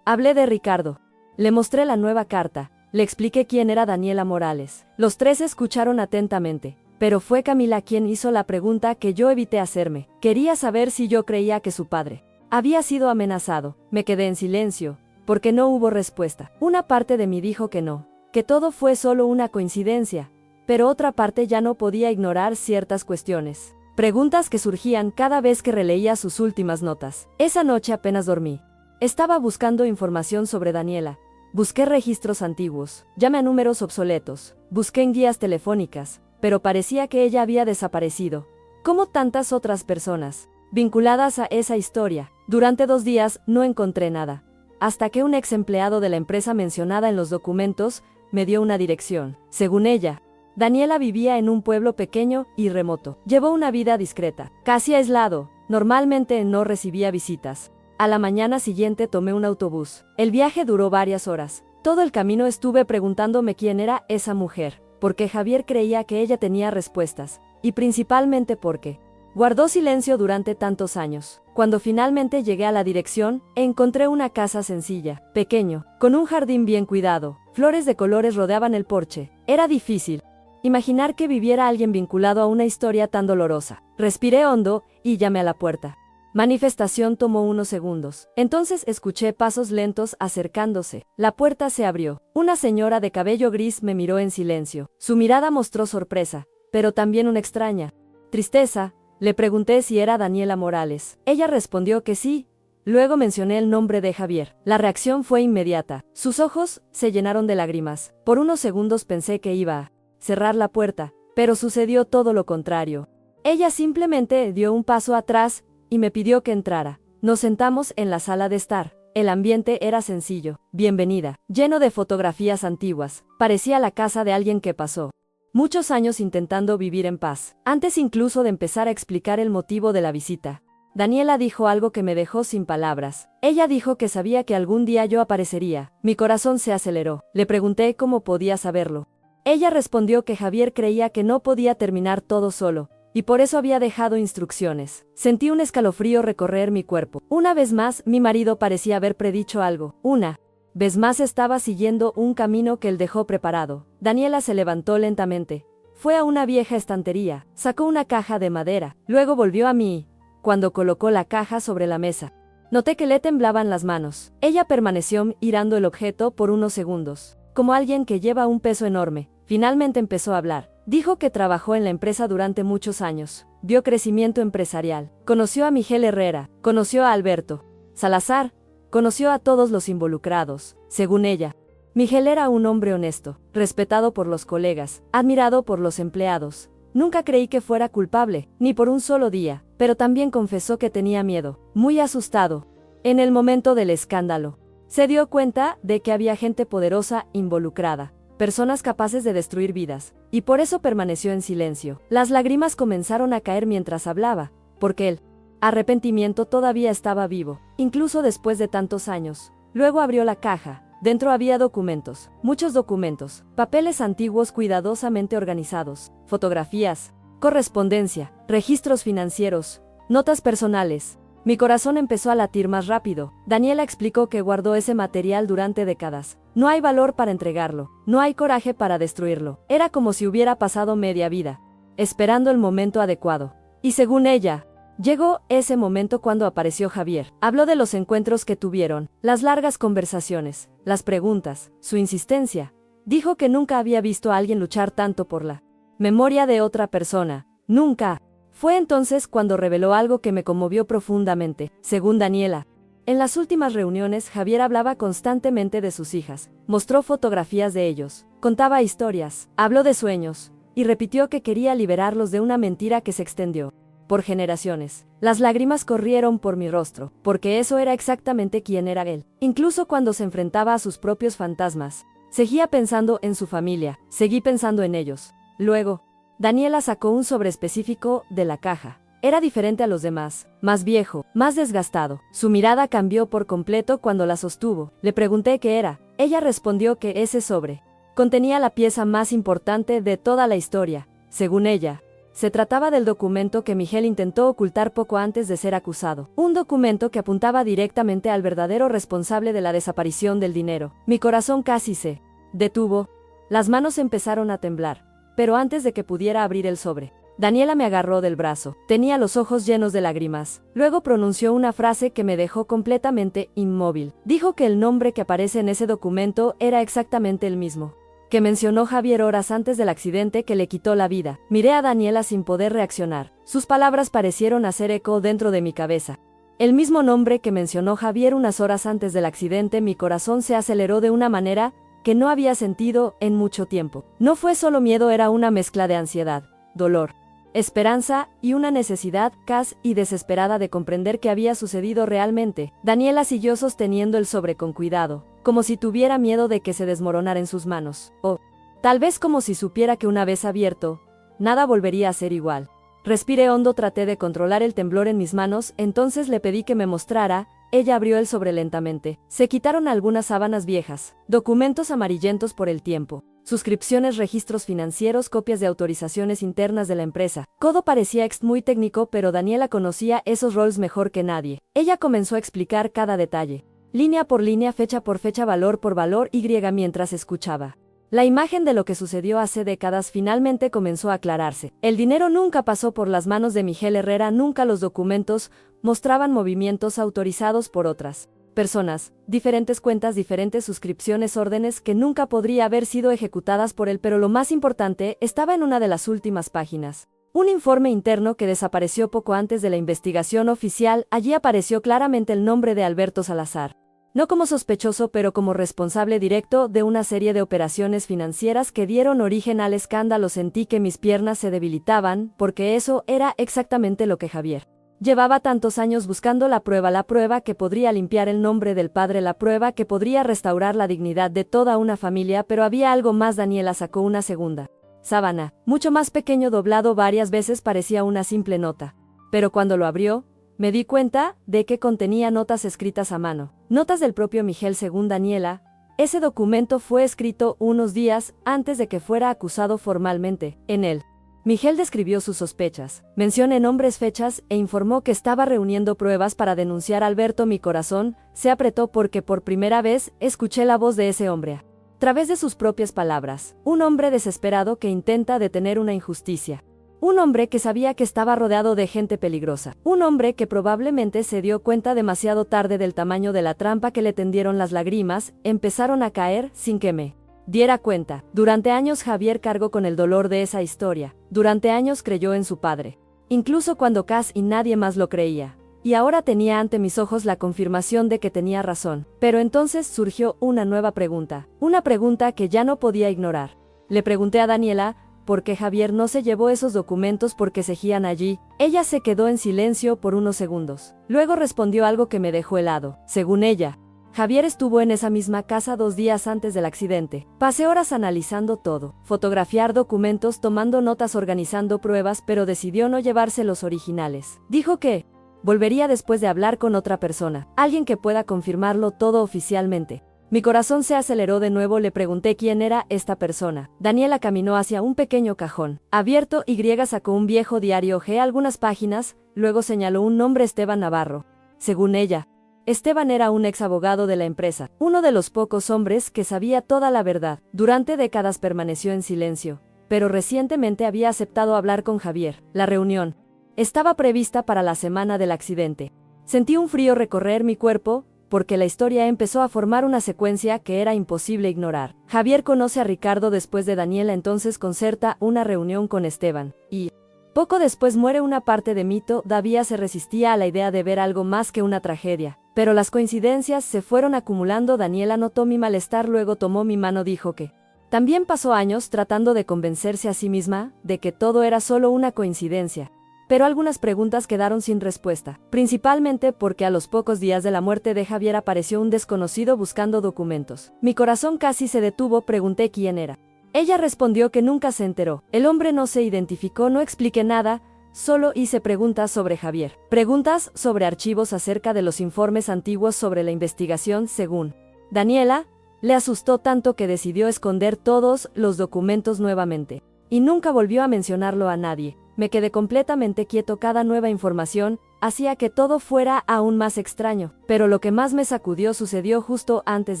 Hablé de Ricardo. Le mostré la nueva carta. Le expliqué quién era Daniela Morales. Los tres escucharon atentamente. Pero fue Camila quien hizo la pregunta que yo evité hacerme. Quería saber si yo creía que su padre había sido amenazado. Me quedé en silencio, porque no hubo respuesta. Una parte de mí dijo que no, que todo fue solo una coincidencia, pero otra parte ya no podía ignorar ciertas cuestiones. Preguntas que surgían cada vez que releía sus últimas notas. Esa noche apenas dormí. Estaba buscando información sobre Daniela. Busqué registros antiguos, llamé a números obsoletos, busqué en guías telefónicas, pero parecía que ella había desaparecido, como tantas otras personas, vinculadas a esa historia. Durante 2 días no encontré nada, hasta que un ex empleado de la empresa mencionada en los documentos me dio una dirección. Según ella, Daniela vivía en un pueblo pequeño y remoto. Llevó una vida discreta, casi aislado, normalmente no recibía visitas. A la mañana siguiente tomé un autobús. El viaje duró varias horas. Todo el camino estuve preguntándome quién era esa mujer, porque Javier creía que ella tenía respuestas, y principalmente porque guardó silencio durante tantos años. Cuando finalmente llegué a la dirección, encontré una casa sencilla, pequeño, con un jardín bien cuidado. Flores de colores rodeaban el porche. Era difícil imaginar que viviera alguien vinculado a una historia tan dolorosa. Respiré hondo y llamé a la puerta. Manifestación tomó unos segundos. Entonces escuché pasos lentos acercándose. La puerta se abrió. Una señora de cabello gris me miró en silencio. Su mirada mostró sorpresa, pero también una extraña tristeza. Le pregunté si era Daniela Morales. Ella respondió que sí. Luego mencioné el nombre de Javier. La reacción fue inmediata. Sus ojos se llenaron de lágrimas. Por unos segundos pensé que iba a cerrar la puerta, pero sucedió todo lo contrario. Ella simplemente dio un paso atrás y me pidió que entrara. Nos sentamos en la sala de estar. El ambiente era sencillo, bienvenida, lleno de fotografías antiguas. Parecía la casa de alguien que pasó muchos años intentando vivir en paz. Antes incluso de empezar a explicar el motivo de la visita, Daniela dijo algo que me dejó sin palabras. Ella dijo que sabía que algún día yo aparecería. Mi corazón se aceleró. Le pregunté cómo podía saberlo. Ella respondió que Javier creía que no podía terminar todo solo, y por eso había dejado instrucciones. Sentí un escalofrío recorrer mi cuerpo. Una vez más, mi marido parecía haber predicho algo. Una vez más estaba siguiendo un camino que él dejó preparado. Daniela se levantó lentamente. Fue a una vieja estantería, sacó una caja de madera, luego volvió a mí. Cuando colocó la caja sobre la mesa, noté que le temblaban las manos. Ella permaneció mirando el objeto por unos segundos, como alguien que lleva un peso enorme. Finalmente empezó a hablar. Dijo que trabajó en la empresa durante muchos años, vio crecimiento empresarial, conoció a Miguel Herrera, conoció a Alberto Salazar, conoció a todos los involucrados. Según ella, Miguel era un hombre honesto, respetado por los colegas, admirado por los empleados. Nunca creí que fuera culpable, ni por un solo día, pero también confesó que tenía miedo, muy asustado. En el momento del escándalo, se dio cuenta de que había gente poderosa involucrada, personas capaces de destruir vidas, y por eso permaneció en silencio. Las lágrimas comenzaron a caer mientras hablaba, porque el arrepentimiento todavía estaba vivo, incluso después de tantos años. Luego abrió la caja. Dentro había documentos, muchos documentos, papeles antiguos cuidadosamente organizados, fotografías, correspondencia, registros financieros, notas personales. Mi corazón empezó a latir más rápido. Daniela explicó que guardó ese material durante décadas. No hay valor para entregarlo, no hay coraje para destruirlo. Era como si hubiera pasado media vida, esperando el momento adecuado. Y según ella, llegó ese momento cuando apareció Javier. Habló de los encuentros que tuvieron, las largas conversaciones, las preguntas, su insistencia. Dijo que nunca había visto a alguien luchar tanto por la Memoria de otra persona. Nunca. Fue entonces cuando reveló algo que me conmovió profundamente, según Daniela. En las últimas reuniones, Javier hablaba constantemente de sus hijas, mostró fotografías de ellos, contaba historias, habló de sueños, y repitió que quería liberarlos de una mentira que se extendió por generaciones. Las lágrimas corrieron por mi rostro, porque eso era exactamente quién era él. Incluso cuando se enfrentaba a sus propios fantasmas, seguía pensando en su familia, seguí pensando en ellos. Luego, Daniela sacó un sobre específico de la caja. Era diferente a los demás, más viejo, más desgastado. Su mirada cambió por completo cuando la sostuvo. Le pregunté qué era. Ella respondió que ese sobre contenía la pieza más importante de toda la historia, según ella. Se trataba del documento que Miguel intentó ocultar poco antes de ser acusado. Un documento que apuntaba directamente al verdadero responsable de la desaparición del dinero. Mi corazón casi se detuvo. Las manos empezaron a temblar. Pero antes de que pudiera abrir el sobre, Daniela me agarró del brazo. Tenía los ojos llenos de lágrimas. Luego pronunció una frase que me dejó completamente inmóvil. Dijo que el nombre que aparece en ese documento era exactamente el mismo que mencionó Javier horas antes del accidente que le quitó la vida. Miré a Daniela sin poder reaccionar. Sus palabras parecieron hacer eco dentro de mi cabeza. El mismo nombre que mencionó Javier unas horas antes del accidente. Mi corazón se aceleró de una manera que no había sentido en mucho tiempo. No fue solo miedo, era una mezcla de ansiedad, dolor, esperanza y una necesidad casi desesperada de comprender qué había sucedido realmente. Daniela siguió sosteniendo el sobre con cuidado, como si tuviera miedo de que se desmoronara en sus manos, o tal vez como si supiera que una vez abierto, nada volvería a ser igual. Respiré hondo, traté de controlar el temblor en mis manos, entonces le pedí que me mostrara. Ella abrió el sobre lentamente. Se quitaron algunas sábanas viejas, documentos amarillentos por el tiempo, suscripciones, registros financieros, copias de autorizaciones internas de la empresa. Todo parecía muy técnico, pero Daniela conocía esos roles mejor que nadie. Ella comenzó a explicar cada detalle, línea por línea, fecha por fecha, valor por valor, mientras escuchaba. La imagen de lo que sucedió hace décadas finalmente comenzó a aclararse. El dinero nunca pasó por las manos de Miguel Herrera, nunca. Los documentos mostraban movimientos autorizados por otras personas, diferentes cuentas, diferentes suscripciones, órdenes que nunca podría haber sido ejecutadas por él, pero lo más importante estaba en una de las últimas páginas. Un informe interno que desapareció poco antes de la investigación oficial. Allí apareció claramente el nombre de Alberto Salazar. No como sospechoso, pero como responsable directo de una serie de operaciones financieras que dieron origen al escándalo. Sentí que mis piernas se debilitaban, porque eso era exactamente lo que Javier llevaba tantos años buscando: la prueba que podría limpiar el nombre del padre, la prueba que podría restaurar la dignidad de toda una familia. Pero había algo más. Daniela sacó una segunda sábana, mucho más pequeño, doblado varias veces, parecía una simple nota. Pero cuando lo abrió, me di cuenta de que contenía notas escritas a mano. Notas del propio Miguel, según Daniela. Ese documento fue escrito unos días antes de que fuera acusado formalmente. En él, Miguel describió sus sospechas, mencionó nombres, fechas e informó que estaba reuniendo pruebas para denunciar a Alberto. Mi corazón se apretó porque por primera vez escuché la voz de ese hombre, a través de sus propias palabras. Un hombre desesperado que intenta detener una injusticia. Un hombre que sabía que estaba rodeado de gente peligrosa. Un hombre que probablemente se dio cuenta demasiado tarde del tamaño de la trampa que le tendieron. Las lágrimas empezaron a caer sin que me diera cuenta. Durante años Javier cargó con el dolor de esa historia. Durante años creyó en su padre, incluso cuando casi nadie más lo creía. Y ahora tenía ante mis ojos la confirmación de que tenía razón. Pero entonces surgió una nueva pregunta. Una pregunta que ya no podía ignorar. Le pregunté a Daniela por qué Javier no se llevó esos documentos, porque seguían allí. Ella se quedó en silencio por unos segundos. Luego respondió algo que me dejó helado. Según ella, Javier estuvo en esa misma casa 2 días antes del accidente. Pasé horas analizando todo, fotografiar documentos, tomando notas, organizando pruebas, pero decidió no llevarse los originales. Dijo que volvería después de hablar con otra persona, alguien que pueda confirmarlo todo oficialmente. Mi corazón se aceleró de nuevo. Le pregunté quién era esta persona. Daniela caminó hacia un pequeño cajón abierto sacó un viejo diario, hojeé algunas páginas, luego señaló un nombre: Esteban Navarro. Según ella, Esteban era un ex abogado de la empresa, uno de los pocos hombres que sabía toda la verdad. Durante décadas permaneció en silencio, pero recientemente había aceptado hablar con Javier. La reunión estaba prevista para la semana del accidente. Sentí un frío recorrer mi cuerpo, porque la historia empezó a formar una secuencia que era imposible ignorar. Javier conoce a Ricardo después de Daniela, entonces concerta una reunión con Esteban, y poco después muere una parte de mí. Todavía se resistía a la idea de ver algo más que una tragedia, pero las coincidencias se fueron acumulando. Daniela notó mi malestar, luego tomó mi mano, dijo que también pasó años tratando de convencerse a sí misma de que todo era solo una coincidencia. Pero algunas preguntas quedaron sin respuesta, principalmente porque a los pocos días de la muerte de Javier apareció un desconocido buscando documentos. Mi corazón casi se detuvo, pregunté quién era. Ella respondió que nunca se enteró. El hombre no se identificó, no expliqué nada, solo hice preguntas sobre Javier. Preguntas sobre archivos acerca de los informes antiguos sobre la investigación. Según Daniela, le asustó tanto que decidió esconder todos los documentos nuevamente. Y nunca volvió a mencionarlo a nadie. Me quedé completamente quieto. Cada nueva información hacía que todo fuera aún más extraño. Pero lo que más me sacudió sucedió justo antes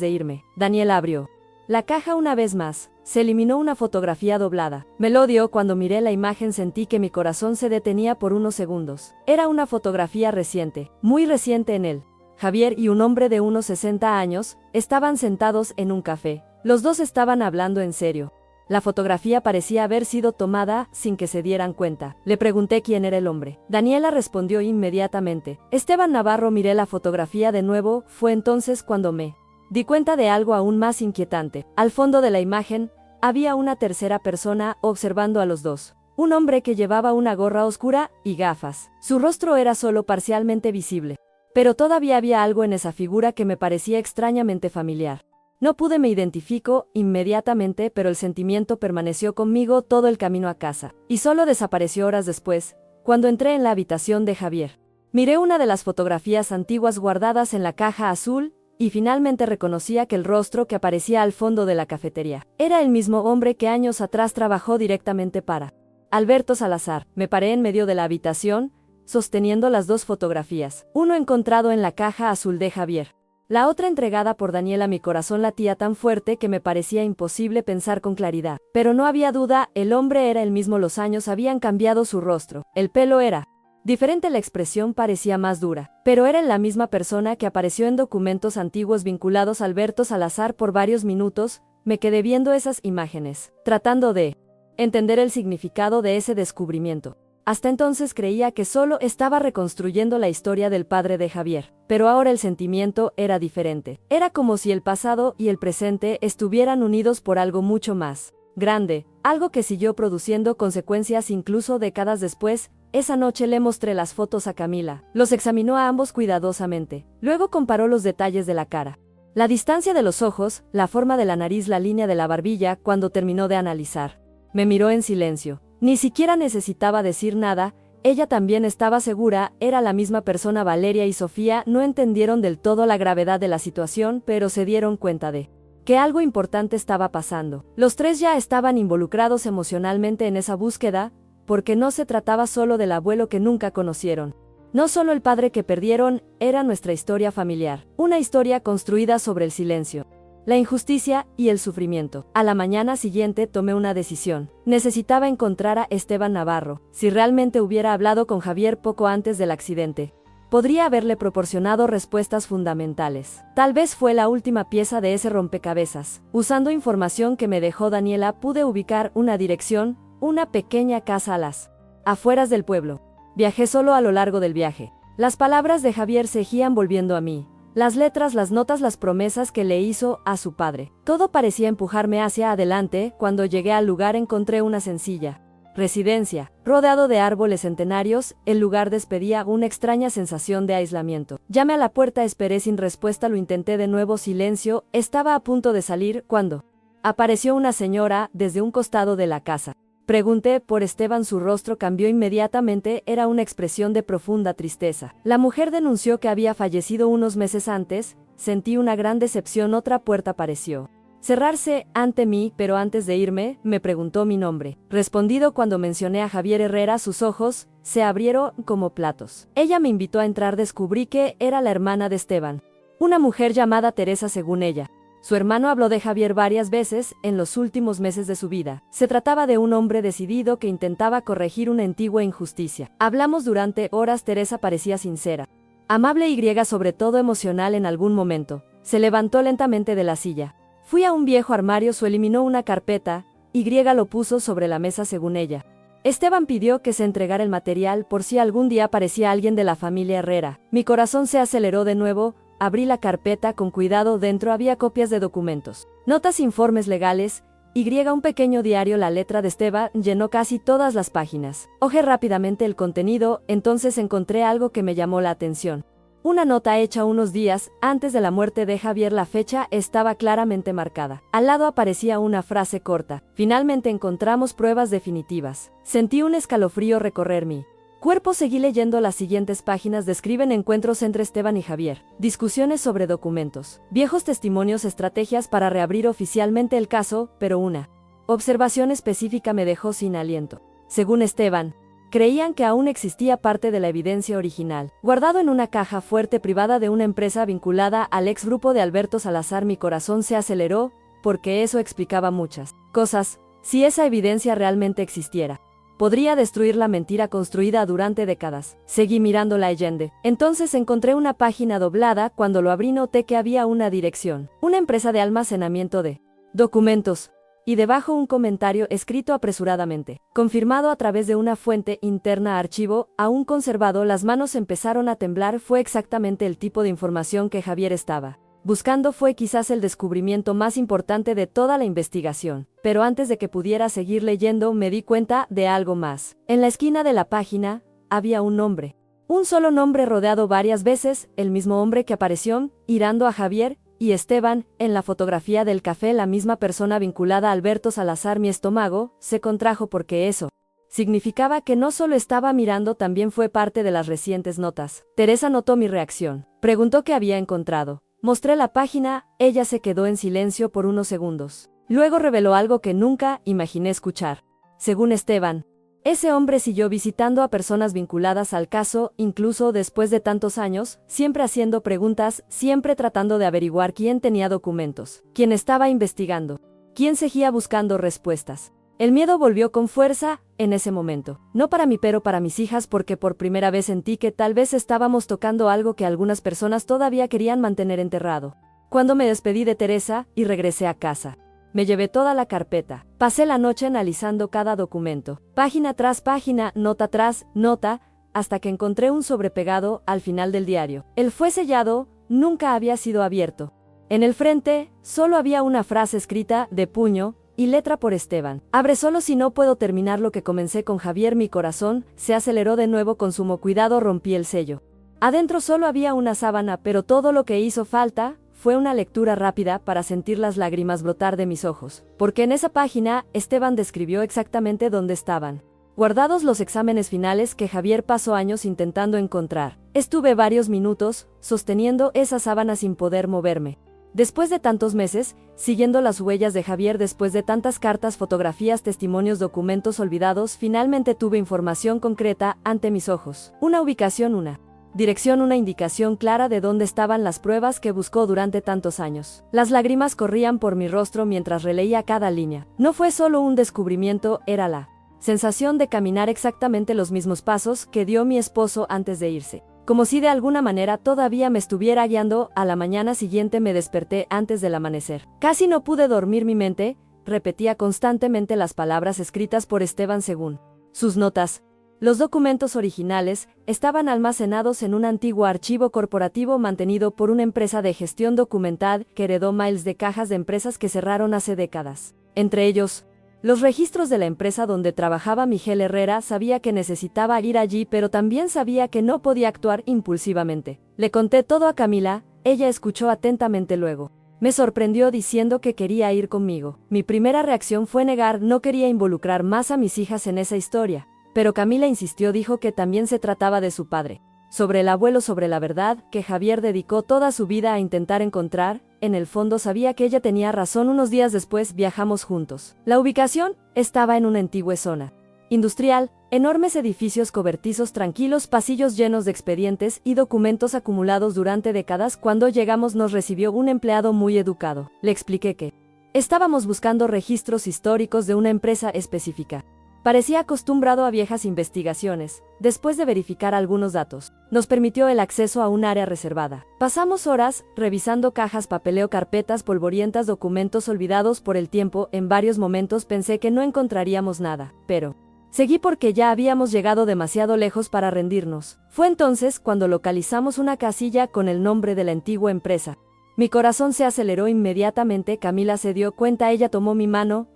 de irme. Daniela abrió la caja una vez más. Se eliminó una fotografía doblada. Me lo dio. Cuando miré la imagen sentí que mi corazón se detenía por unos segundos. Era una fotografía reciente, muy reciente. En él, Javier y un hombre de unos 60 años estaban sentados en un café. Los dos estaban hablando en serio. La fotografía parecía haber sido tomada sin que se dieran cuenta. Le pregunté quién era el hombre. Daniela respondió inmediatamente: Esteban Navarro. Miré la fotografía de nuevo. Fue entonces cuando me di cuenta de algo aún más inquietante. Al fondo de la imagen había una tercera persona observando a los dos. Un hombre que llevaba una gorra oscura y gafas. Su rostro era solo parcialmente visible. Pero todavía había algo en esa figura que me parecía extrañamente familiar. No pude me identificó inmediatamente, pero el sentimiento permaneció conmigo todo el camino a casa. Y solo desapareció horas después, cuando entré en la habitación de Javier. Miré una de las fotografías antiguas guardadas en la caja azul, y finalmente reconocí aquel rostro que aparecía al fondo de la cafetería. Era el mismo hombre que años atrás trabajó directamente para Alberto Salazar. Me paré en medio de la habitación, sosteniendo las dos fotografías, uno encontrado en la caja azul de Javier, la otra entregada por Daniela. Mi corazón latía tan fuerte que me parecía imposible pensar con claridad. Pero no había duda, el hombre era el mismo. Los años habían cambiado su rostro, el pelo era diferente, la expresión parecía más dura, pero era la misma persona que apareció en documentos antiguos vinculados a Alberto Salazar. Por varios minutos, me quedé viendo esas imágenes, tratando de entender el significado de ese descubrimiento. Hasta entonces creía que solo estaba reconstruyendo la historia del padre de Javier, pero ahora el sentimiento era diferente. Era como si el pasado y el presente estuvieran unidos por algo mucho más grande, algo que siguió produciendo consecuencias incluso décadas después. Esa noche le mostré las fotos a Camila. Los examinó a ambos cuidadosamente. Luego comparó los detalles de la cara, la distancia de los ojos, la forma de la nariz, la línea de la barbilla. Cuando terminó de analizar, me miró en silencio. Ni siquiera necesitaba decir nada. Ella también estaba segura, era la misma persona. Valeria y Sofía no entendieron del todo la gravedad de la situación, pero se dieron cuenta de que algo importante estaba pasando. Los tres ya estaban involucrados emocionalmente en esa búsqueda, porque no se trataba solo del abuelo que nunca conocieron. No solo el padre que perdieron, era nuestra historia familiar. Una historia construida sobre el silencio, la injusticia y el sufrimiento. A la mañana siguiente tomé una decisión. Necesitaba encontrar a Esteban Navarro. Si realmente hubiera hablado con Javier poco antes del accidente, podría haberle proporcionado respuestas fundamentales. Tal vez fue la última pieza de ese rompecabezas. Usando información que me dejó Daniela, pude ubicar una dirección, una pequeña casa a las afueras del pueblo. Viajé solo a lo largo del viaje. Las palabras de Javier seguían volviendo a mí. Las letras, las notas, las promesas que le hizo a su padre. Todo parecía empujarme hacia adelante. Cuando llegué al lugar encontré una sencilla residencia, rodeado de árboles centenarios. El lugar despedía una extraña sensación de aislamiento. Llamé a la puerta, esperé sin respuesta, lo intenté de nuevo, silencio. Estaba a punto de salir cuando apareció una señora desde un costado de la casa. Pregunté por Esteban, su rostro cambió inmediatamente, era una expresión de profunda tristeza. La mujer denunció que había fallecido unos meses antes. Sentí una gran decepción. Otra puerta pareció cerrarse ante mí, pero antes de irme, me preguntó mi nombre. Respondido cuando mencioné a Javier Herrera, sus ojos se abrieron como platos. Ella me invitó a entrar, descubrí que era la hermana de Esteban, una mujer llamada Teresa según ella. Su hermano habló de Javier varias veces en los últimos meses de su vida. Se trataba de un hombre decidido que intentaba corregir una antigua injusticia. Hablamos durante horas. Teresa parecía sincera. Amable y sobre todo emocional en algún momento. Se levantó lentamente de la silla. Fui a un viejo armario, eliminó una carpeta, y lo puso sobre la mesa según ella. Esteban pidió que se entregara el material por si algún día aparecía alguien de la familia Herrera. Mi corazón se aceleró de nuevo, abrí la carpeta con cuidado, dentro había copias de documentos, notas, informes legales, un pequeño diario. La letra de Esteban llenó casi todas las páginas. Hojeé rápidamente el contenido, entonces encontré algo que me llamó la atención. Una nota hecha unos días antes de la muerte de Javier. La fecha estaba claramente marcada. Al lado aparecía una frase corta: finalmente encontramos pruebas definitivas. Sentí un escalofrío recorrer mi cuerpo. Seguí leyendo las siguientes páginas. Describen encuentros entre Esteban y Javier, discusiones sobre documentos, viejos testimonios, estrategias para reabrir oficialmente el caso, pero una observación específica me dejó sin aliento. Según Esteban, creían que aún existía parte de la evidencia original, guardado en una caja fuerte privada de una empresa vinculada al ex grupo de Alberto Salazar. Mi corazón se aceleró, porque eso explicaba muchas cosas. Si esa evidencia realmente existiera, podría destruir la mentira construida durante décadas. Seguí mirando la leyenda. Entonces encontré una página doblada. Cuando lo abrí noté que había una dirección, una empresa de almacenamiento de documentos, y debajo un comentario escrito apresuradamente, confirmado a través de una fuente interna: archivo aún conservado. Las manos empezaron a temblar. Fue exactamente el tipo de información que Javier estaba buscando. Fue quizás el descubrimiento más importante de toda la investigación. Pero antes de que pudiera seguir leyendo, me di cuenta de algo más. En la esquina de la página había un nombre. Un solo nombre rodeado varias veces, el mismo hombre que apareció mirando a Javier y Esteban en la fotografía del café, la misma persona vinculada a Alberto Salazar. Mi estómago se contrajo porque eso significaba que no solo estaba mirando, también fue parte de las recientes notas. Teresa notó mi reacción. Preguntó qué había encontrado. Mostré la página. Ella se quedó en silencio por unos segundos. Luego reveló algo que nunca imaginé escuchar. Según Esteban, ese hombre siguió visitando a personas vinculadas al caso, incluso después de tantos años, siempre haciendo preguntas, siempre tratando de averiguar quién tenía documentos, quién estaba investigando, quién seguía buscando respuestas. El miedo volvió con fuerza en ese momento. No para mí, pero para mis hijas, porque por primera vez sentí que tal vez estábamos tocando algo que algunas personas todavía querían mantener enterrado. Cuando me despedí de Teresa y regresé a casa, me llevé toda la carpeta. Pasé la noche analizando cada documento, página tras página, nota tras nota, hasta que encontré un sobrepegado al final del diario. Él fue sellado, nunca había sido abierto. En el frente, solo había una frase escrita de puño y letra por Esteban: abre solo si no puedo terminar lo que comencé con Javier. Mi corazón se aceleró de nuevo. Con sumo cuidado rompí el sello. Adentro solo había una sábana, pero todo lo que hizo falta fue una lectura rápida para sentir las lágrimas brotar de mis ojos, porque en esa página Esteban describió exactamente dónde estaban guardados los exámenes finales que Javier pasó años intentando encontrar. Estuve varios minutos sosteniendo esa sábana sin poder moverme. Después de tantos meses, siguiendo las huellas de Javier, después de tantas cartas, fotografías, testimonios, documentos olvidados, finalmente tuve información concreta ante mis ojos. Una ubicación, una dirección, una indicación clara de dónde estaban las pruebas que buscó durante tantos años. Las lágrimas corrían por mi rostro mientras releía cada línea. No fue solo un descubrimiento, era la sensación de caminar exactamente los mismos pasos que dio mi esposo antes de irse. Como si de alguna manera todavía me estuviera guiando. A la mañana siguiente me desperté antes del amanecer. Casi no pude dormir. Mi mente repetía constantemente las palabras escritas por Esteban según sus notas. Los documentos originales estaban almacenados en un antiguo archivo corporativo mantenido por una empresa de gestión documental que heredó miles de cajas de empresas que cerraron hace décadas. Entre ellos, los registros de la empresa donde trabajaba Miguel Herrera. Sabía que necesitaba ir allí, pero también sabía que no podía actuar impulsivamente. Le conté todo a Camila. Ella escuchó atentamente. Luego me sorprendió diciendo que quería ir conmigo. Mi primera reacción fue negar. No quería involucrar más a mis hijas en esa historia. Pero Camila insistió, dijo que también se trataba de su padre, sobre el abuelo, sobre la verdad que Javier dedicó toda su vida a intentar encontrar. En el fondo sabía que ella tenía razón. Unos días después viajamos juntos. La ubicación estaba en una antigua zona industrial, enormes edificios cobertizos, tranquilos pasillos llenos de expedientes y documentos acumulados durante décadas. Cuando llegamos nos recibió un empleado muy educado. Le expliqué que estábamos buscando registros históricos de una empresa específica, Parecía acostumbrado a viejas investigaciones. Después de verificar algunos datos, nos permitió el acceso a un área reservada. Pasamos horas revisando cajas, papeleo, carpetas polvorientas, documentos olvidados por el tiempo. En varios momentos pensé que no encontraríamos nada, pero seguí porque ya habíamos llegado demasiado lejos para rendirnos. Fue entonces cuando localizamos una casilla con el nombre de la antigua empresa. Mi corazón se aceleró inmediatamente. Camila se dio cuenta, ella tomó mi mano,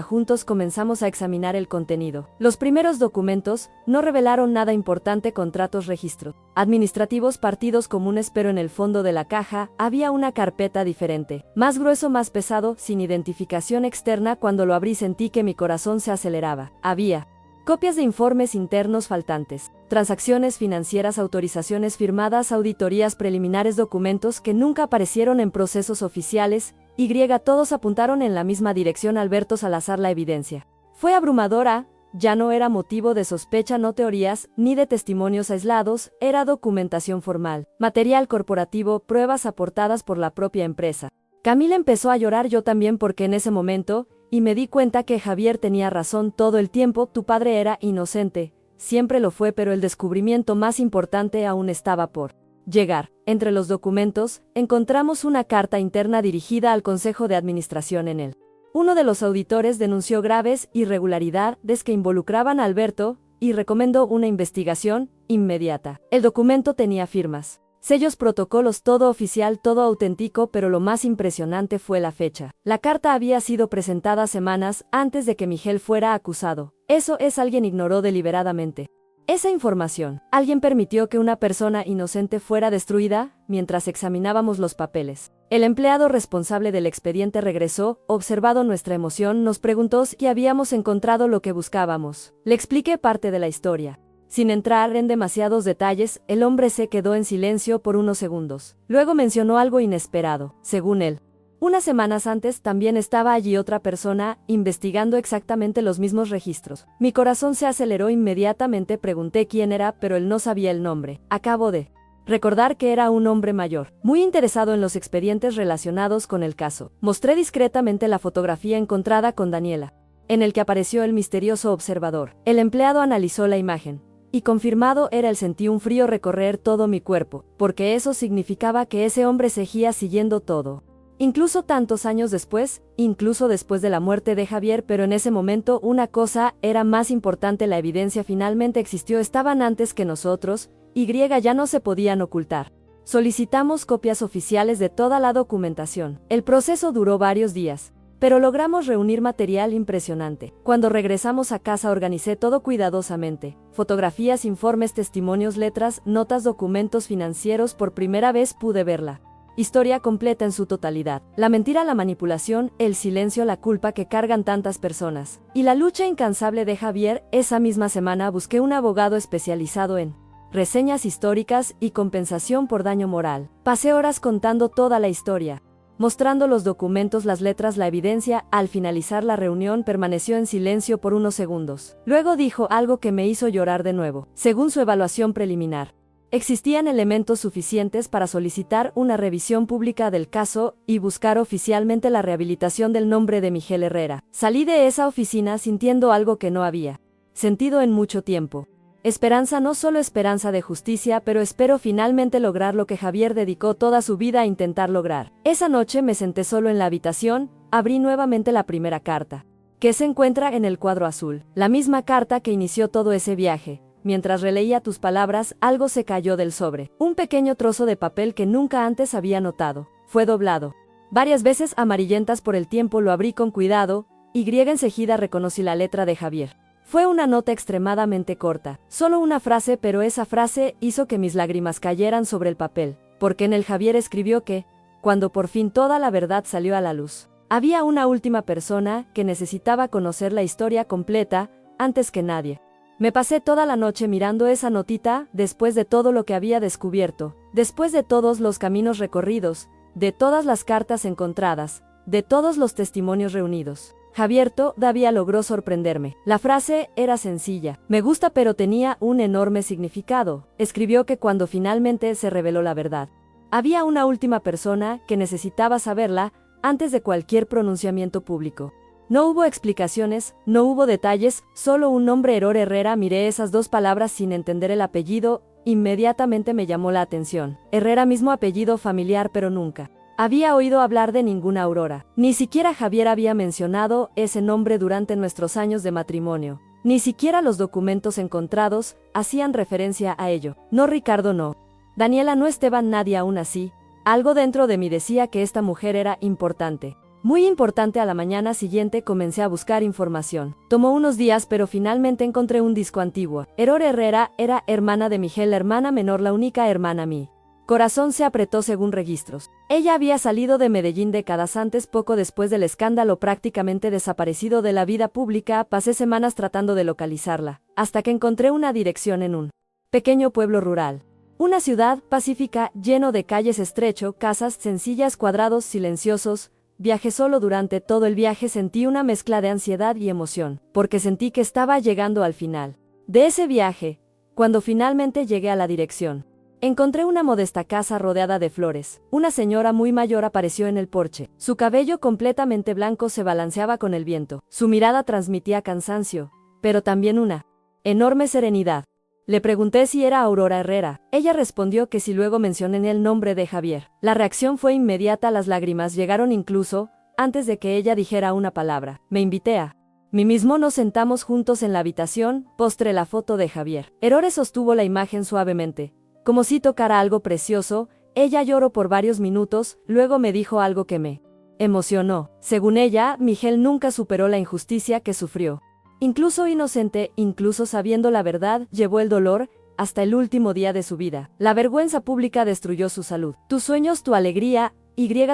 juntos comenzamos a examinar el contenido. Los primeros documentos no revelaron nada importante: contratos, registros administrativos, partidos comunes, pero en el fondo de la caja había una carpeta diferente, más grueso, más pesado, sin identificación externa. Cuando lo abrí sentí que mi corazón se aceleraba. Había copias de informes internos faltantes, transacciones financieras, autorizaciones firmadas, auditorías preliminares, documentos que nunca aparecieron en procesos oficiales. Todos apuntaron en la misma dirección: Alberto Salazar. La evidencia fue abrumadora. Ya no era motivo de sospecha, no teorías, ni de testimonios aislados, era documentación formal, material corporativo, pruebas aportadas por la propia empresa. Camila empezó a llorar, yo también, porque en ese momento, me di cuenta que Javier tenía razón todo el tiempo. Tu padre era inocente, siempre lo fue, pero el descubrimiento más importante aún estaba por llegar. Entre los documentos, encontramos una carta interna dirigida al Consejo de Administración. En él, uno de los auditores denunció graves irregularidades que involucraban a Alberto y recomendó una investigación inmediata. El documento tenía firmas, sellos, protocolos, todo oficial, todo auténtico, pero lo más impresionante fue la fecha. La carta había sido presentada semanas antes de que Miguel fuera acusado. Eso es, alguien ignoró deliberadamente esa información. Alguien permitió que una persona inocente fuera destruida. Mientras examinábamos los papeles, el empleado responsable del expediente regresó. Observado nuestra emoción, nos preguntó si habíamos encontrado lo que buscábamos. Le expliqué parte de la historia. Sin entrar en demasiados detalles, el hombre se quedó en silencio por unos segundos. Luego mencionó algo inesperado. Según él, unas semanas antes también estaba allí otra persona, investigando exactamente los mismos registros. Mi corazón se aceleró inmediatamente. Pregunté quién era, pero él no sabía el nombre. Acabo de recordar que era un hombre mayor, muy interesado en los expedientes relacionados con el caso. Mostré discretamente la fotografía encontrada con Daniela, en el que apareció el misterioso observador. El empleado analizó la imagen y confirmado era él. Sentí un frío recorrer todo mi cuerpo, porque eso significaba que ese hombre seguía siguiendo todo. Incluso tantos años después, incluso después de la muerte de Javier, pero en ese momento una cosa era más importante: la evidencia finalmente existió, estaban antes que nosotros, ya no se podían ocultar. Solicitamos copias oficiales de toda la documentación. El proceso duró varios días, pero logramos reunir material impresionante. Cuando regresamos a casa organicé todo cuidadosamente: fotografías, informes, testimonios, letras, notas, documentos financieros. Por primera vez pude verla historia completa en su totalidad. La mentira, la manipulación, el silencio, la culpa que cargan tantas personas. Y la lucha incansable de Javier. Esa misma semana busqué un abogado especializado en reseñas históricas y compensación por daño moral. Pasé horas contando toda la historia, mostrando los documentos, las letras, la evidencia. Al finalizar la reunión permaneció en silencio por unos segundos. Luego dijo algo que me hizo llorar de nuevo. Según su evaluación preliminar, existían elementos suficientes para solicitar una revisión pública del caso y buscar oficialmente la rehabilitación del nombre de Miguel Herrera. Salí de esa oficina sintiendo algo que no había sentido en mucho tiempo. Esperanza, no solo esperanza de justicia, pero espero finalmente lograr lo que Javier dedicó toda su vida a intentar lograr. Esa noche me senté solo en la habitación, abrí nuevamente la primera carta, que se encuentra en el cuadro azul, la misma carta que inició todo ese viaje. Mientras releía tus palabras, algo se cayó del sobre. Un pequeño trozo de papel que nunca antes había notado. Fue doblado varias veces, amarillentas por el tiempo. Lo abrí con cuidado, enseguida reconocí la letra de Javier. Fue una nota extremadamente corta, solo una frase, pero esa frase hizo que mis lágrimas cayeran sobre el papel, porque en él Javier escribió que, cuando por fin toda la verdad salió a la luz, había una última persona que necesitaba conocer la historia completa, antes que nadie. Me pasé toda la noche mirando esa notita. Después de todo lo que había descubierto, después de todos los caminos recorridos, de todas las cartas encontradas, de todos los testimonios reunidos, Javier todavía logró sorprenderme. La frase era sencilla: me gusta, pero tenía un enorme significado. Escribió que cuando finalmente se reveló la verdad, había una última persona que necesitaba saberla antes de cualquier pronunciamiento público. No hubo explicaciones, no hubo detalles, solo un nombre: Error Herrera. Miré esas dos palabras sin entender el apellido, inmediatamente me llamó la atención. Herrera, mismo apellido familiar, pero nunca había oído hablar de ninguna Aurora. Ni siquiera Javier había mencionado ese nombre durante nuestros años de matrimonio. Ni siquiera los documentos encontrados hacían referencia a ello. No, Ricardo, no. Daniela, no, Esteban, nadie. Aún así, algo dentro de mí decía que esta mujer era importante. Muy importante. A la mañana siguiente comencé a buscar información. Tomó unos días, pero finalmente encontré un disco antiguo. Error Herrera era hermana de Miguel, la hermana menor, la única hermana. Mi corazón se apretó según registros. Ella había salido de Medellín décadas antes, poco después del escándalo, prácticamente desaparecido de la vida pública. Pasé semanas tratando de localizarla, hasta que encontré una dirección en un pequeño pueblo rural. Una ciudad pacífica, lleno de calles estrecho, casas sencillas, cuadrados silenciosos. Viajé solo. Durante todo el viaje sentí una mezcla de ansiedad y emoción, porque sentí que estaba llegando al final de ese viaje. Cuando finalmente llegué a la dirección, encontré una modesta casa rodeada de flores. Una señora muy mayor apareció en el porche. Su cabello completamente blanco se balanceaba con el viento. Su mirada transmitía cansancio, pero también una enorme serenidad. Le pregunté si era Aurora Herrera. Ella respondió que sí. Luego mencioné el nombre de Javier. La reacción fue inmediata, las lágrimas llegaron incluso antes de que ella dijera una palabra. Me invité a mí mismo. Nos sentamos juntos en la habitación, postré la foto de Javier. Error sostuvo la imagen suavemente, como si tocara algo precioso. Ella lloró por varios minutos, luego me dijo algo que me emocionó. Según ella, Miguel nunca superó la injusticia que sufrió. Incluso inocente, incluso sabiendo la verdad, llevó el dolor hasta el último día de su vida. La vergüenza pública destruyó su salud. Tus sueños, tu alegría,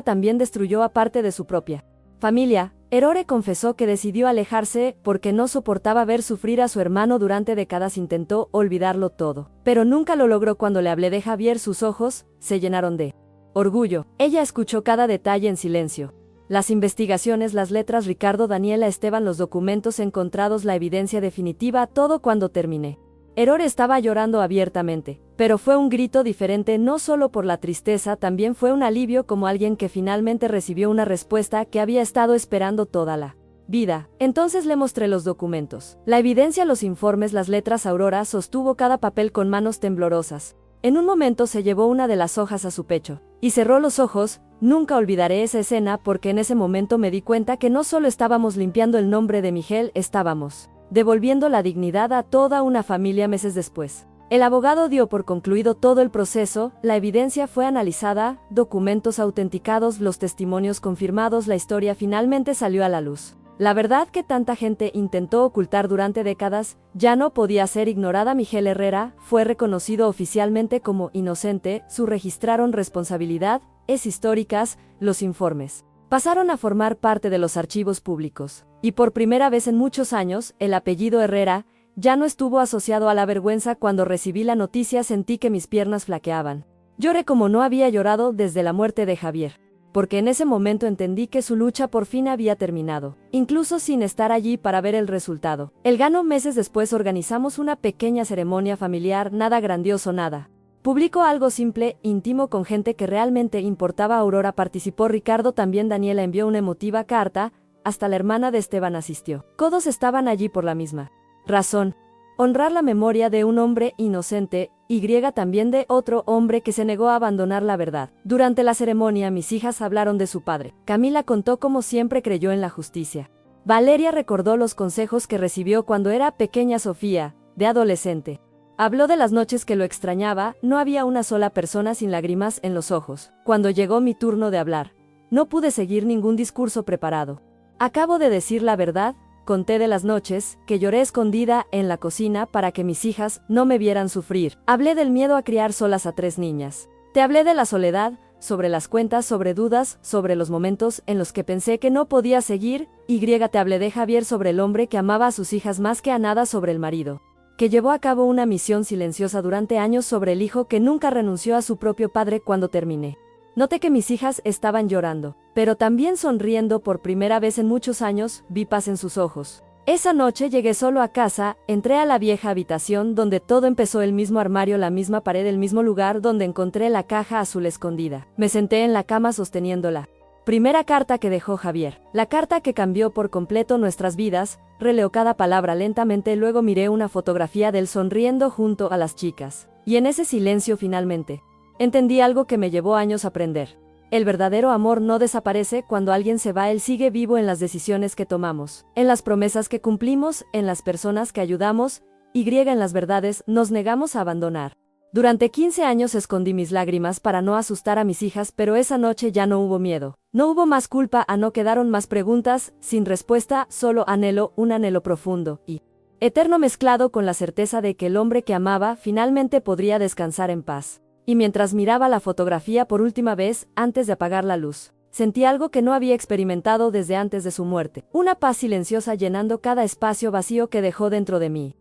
también destruyó a parte de su propia familia. Error confesó que decidió alejarse porque no soportaba ver sufrir a su hermano durante décadas. Intentó olvidarlo todo, pero nunca lo logró. Cuando le hablé de Javier, sus ojos se llenaron de orgullo. Ella escuchó cada detalle en silencio. Las investigaciones, las letras, Ricardo, Daniela, Esteban, los documentos encontrados, la evidencia definitiva, todo. Cuando terminé, Error estaba llorando abiertamente, pero fue un grito diferente, no solo por la tristeza, también fue un alivio, como alguien que finalmente recibió una respuesta que había estado esperando toda la vida. Entonces le mostré los documentos, la evidencia, los informes, las letras. Aurora sostuvo cada papel con manos temblorosas. En un momento se llevó una de las hojas a su pecho y cerró los ojos. Nunca olvidaré esa escena, porque en ese momento me di cuenta que no solo estábamos limpiando el nombre de Miguel, estábamos devolviendo la dignidad a toda una familia. Meses después, el abogado dio por concluido todo el proceso, la evidencia fue analizada, documentos autenticados, los testimonios confirmados, la historia finalmente salió a la luz. La verdad que tanta gente intentó ocultar durante décadas ya no podía ser ignorada. Miguel Herrera fue reconocido oficialmente como inocente, su registraron responsabilidades históricas, los informes pasaron a formar parte de los archivos públicos, y por primera vez en muchos años, el apellido Herrera ya no estuvo asociado a la vergüenza. Cuando recibí la noticia sentí que mis piernas flaqueaban. Lloré como no había llorado desde la muerte de Javier, porque en ese momento entendí que su lucha por fin había terminado, incluso sin estar allí para ver el resultado. Meses después organizamos una pequeña ceremonia familiar, nada grandioso, nada publicó, algo simple, íntimo, con gente que realmente importaba. Aurora participó, Ricardo también, Daniela envió una emotiva carta, hasta la hermana de Esteban asistió. Todos estaban allí por la misma razón: honrar la memoria de un hombre inocente, también de otro hombre que se negó a abandonar la verdad. Durante la ceremonia mis hijas hablaron de su padre. Camila contó cómo siempre creyó en la justicia. Valeria recordó los consejos que recibió cuando era pequeña. Sofía, de adolescente, habló de las noches que lo extrañaba. No había una sola persona sin lágrimas en los ojos. Cuando llegó mi turno de hablar, no pude seguir ningún discurso preparado. Acabo de decir la verdad. Conté de las noches que lloré escondida en la cocina para que mis hijas no me vieran sufrir. Hablé del miedo a criar solas a 3 niñas. Te hablé de la soledad, sobre las cuentas, sobre dudas, sobre los momentos en los que pensé que no podía seguir. Te hablé de Javier, sobre el hombre que amaba a sus hijas más que a nada, sobre el marido que llevó a cabo una misión silenciosa durante años, sobre el hijo que nunca renunció a su propio padre. Cuando terminé, noté que mis hijas estaban llorando, pero también sonriendo. Por primera vez en muchos años, vi paz en sus ojos. Esa noche llegué solo a casa, entré a la vieja habitación donde todo empezó: el mismo armario, la misma pared, el mismo lugar donde encontré la caja azul escondida. Me senté en la cama sosteniéndola. Primera carta que dejó Javier. La carta que cambió por completo nuestras vidas. Releo cada palabra lentamente, luego miré una fotografía de él sonriendo junto a las chicas. Y en ese silencio finalmente entendí algo que me llevó años aprender. El verdadero amor no desaparece cuando alguien se va, él sigue vivo en las decisiones que tomamos, en las promesas que cumplimos, en las personas que ayudamos, en las verdades nos negamos a abandonar. Durante 15 años escondí mis lágrimas para no asustar a mis hijas, pero esa noche ya no hubo miedo. No hubo más culpa, no quedaron más preguntas, sin respuesta, solo anhelo, un anhelo profundo y eterno mezclado con la certeza de que el hombre que amaba finalmente podría descansar en paz. Y mientras miraba la fotografía por última vez, antes de apagar la luz, sentí algo que no había experimentado desde antes de su muerte, una paz silenciosa llenando cada espacio vacío que dejó dentro de mí.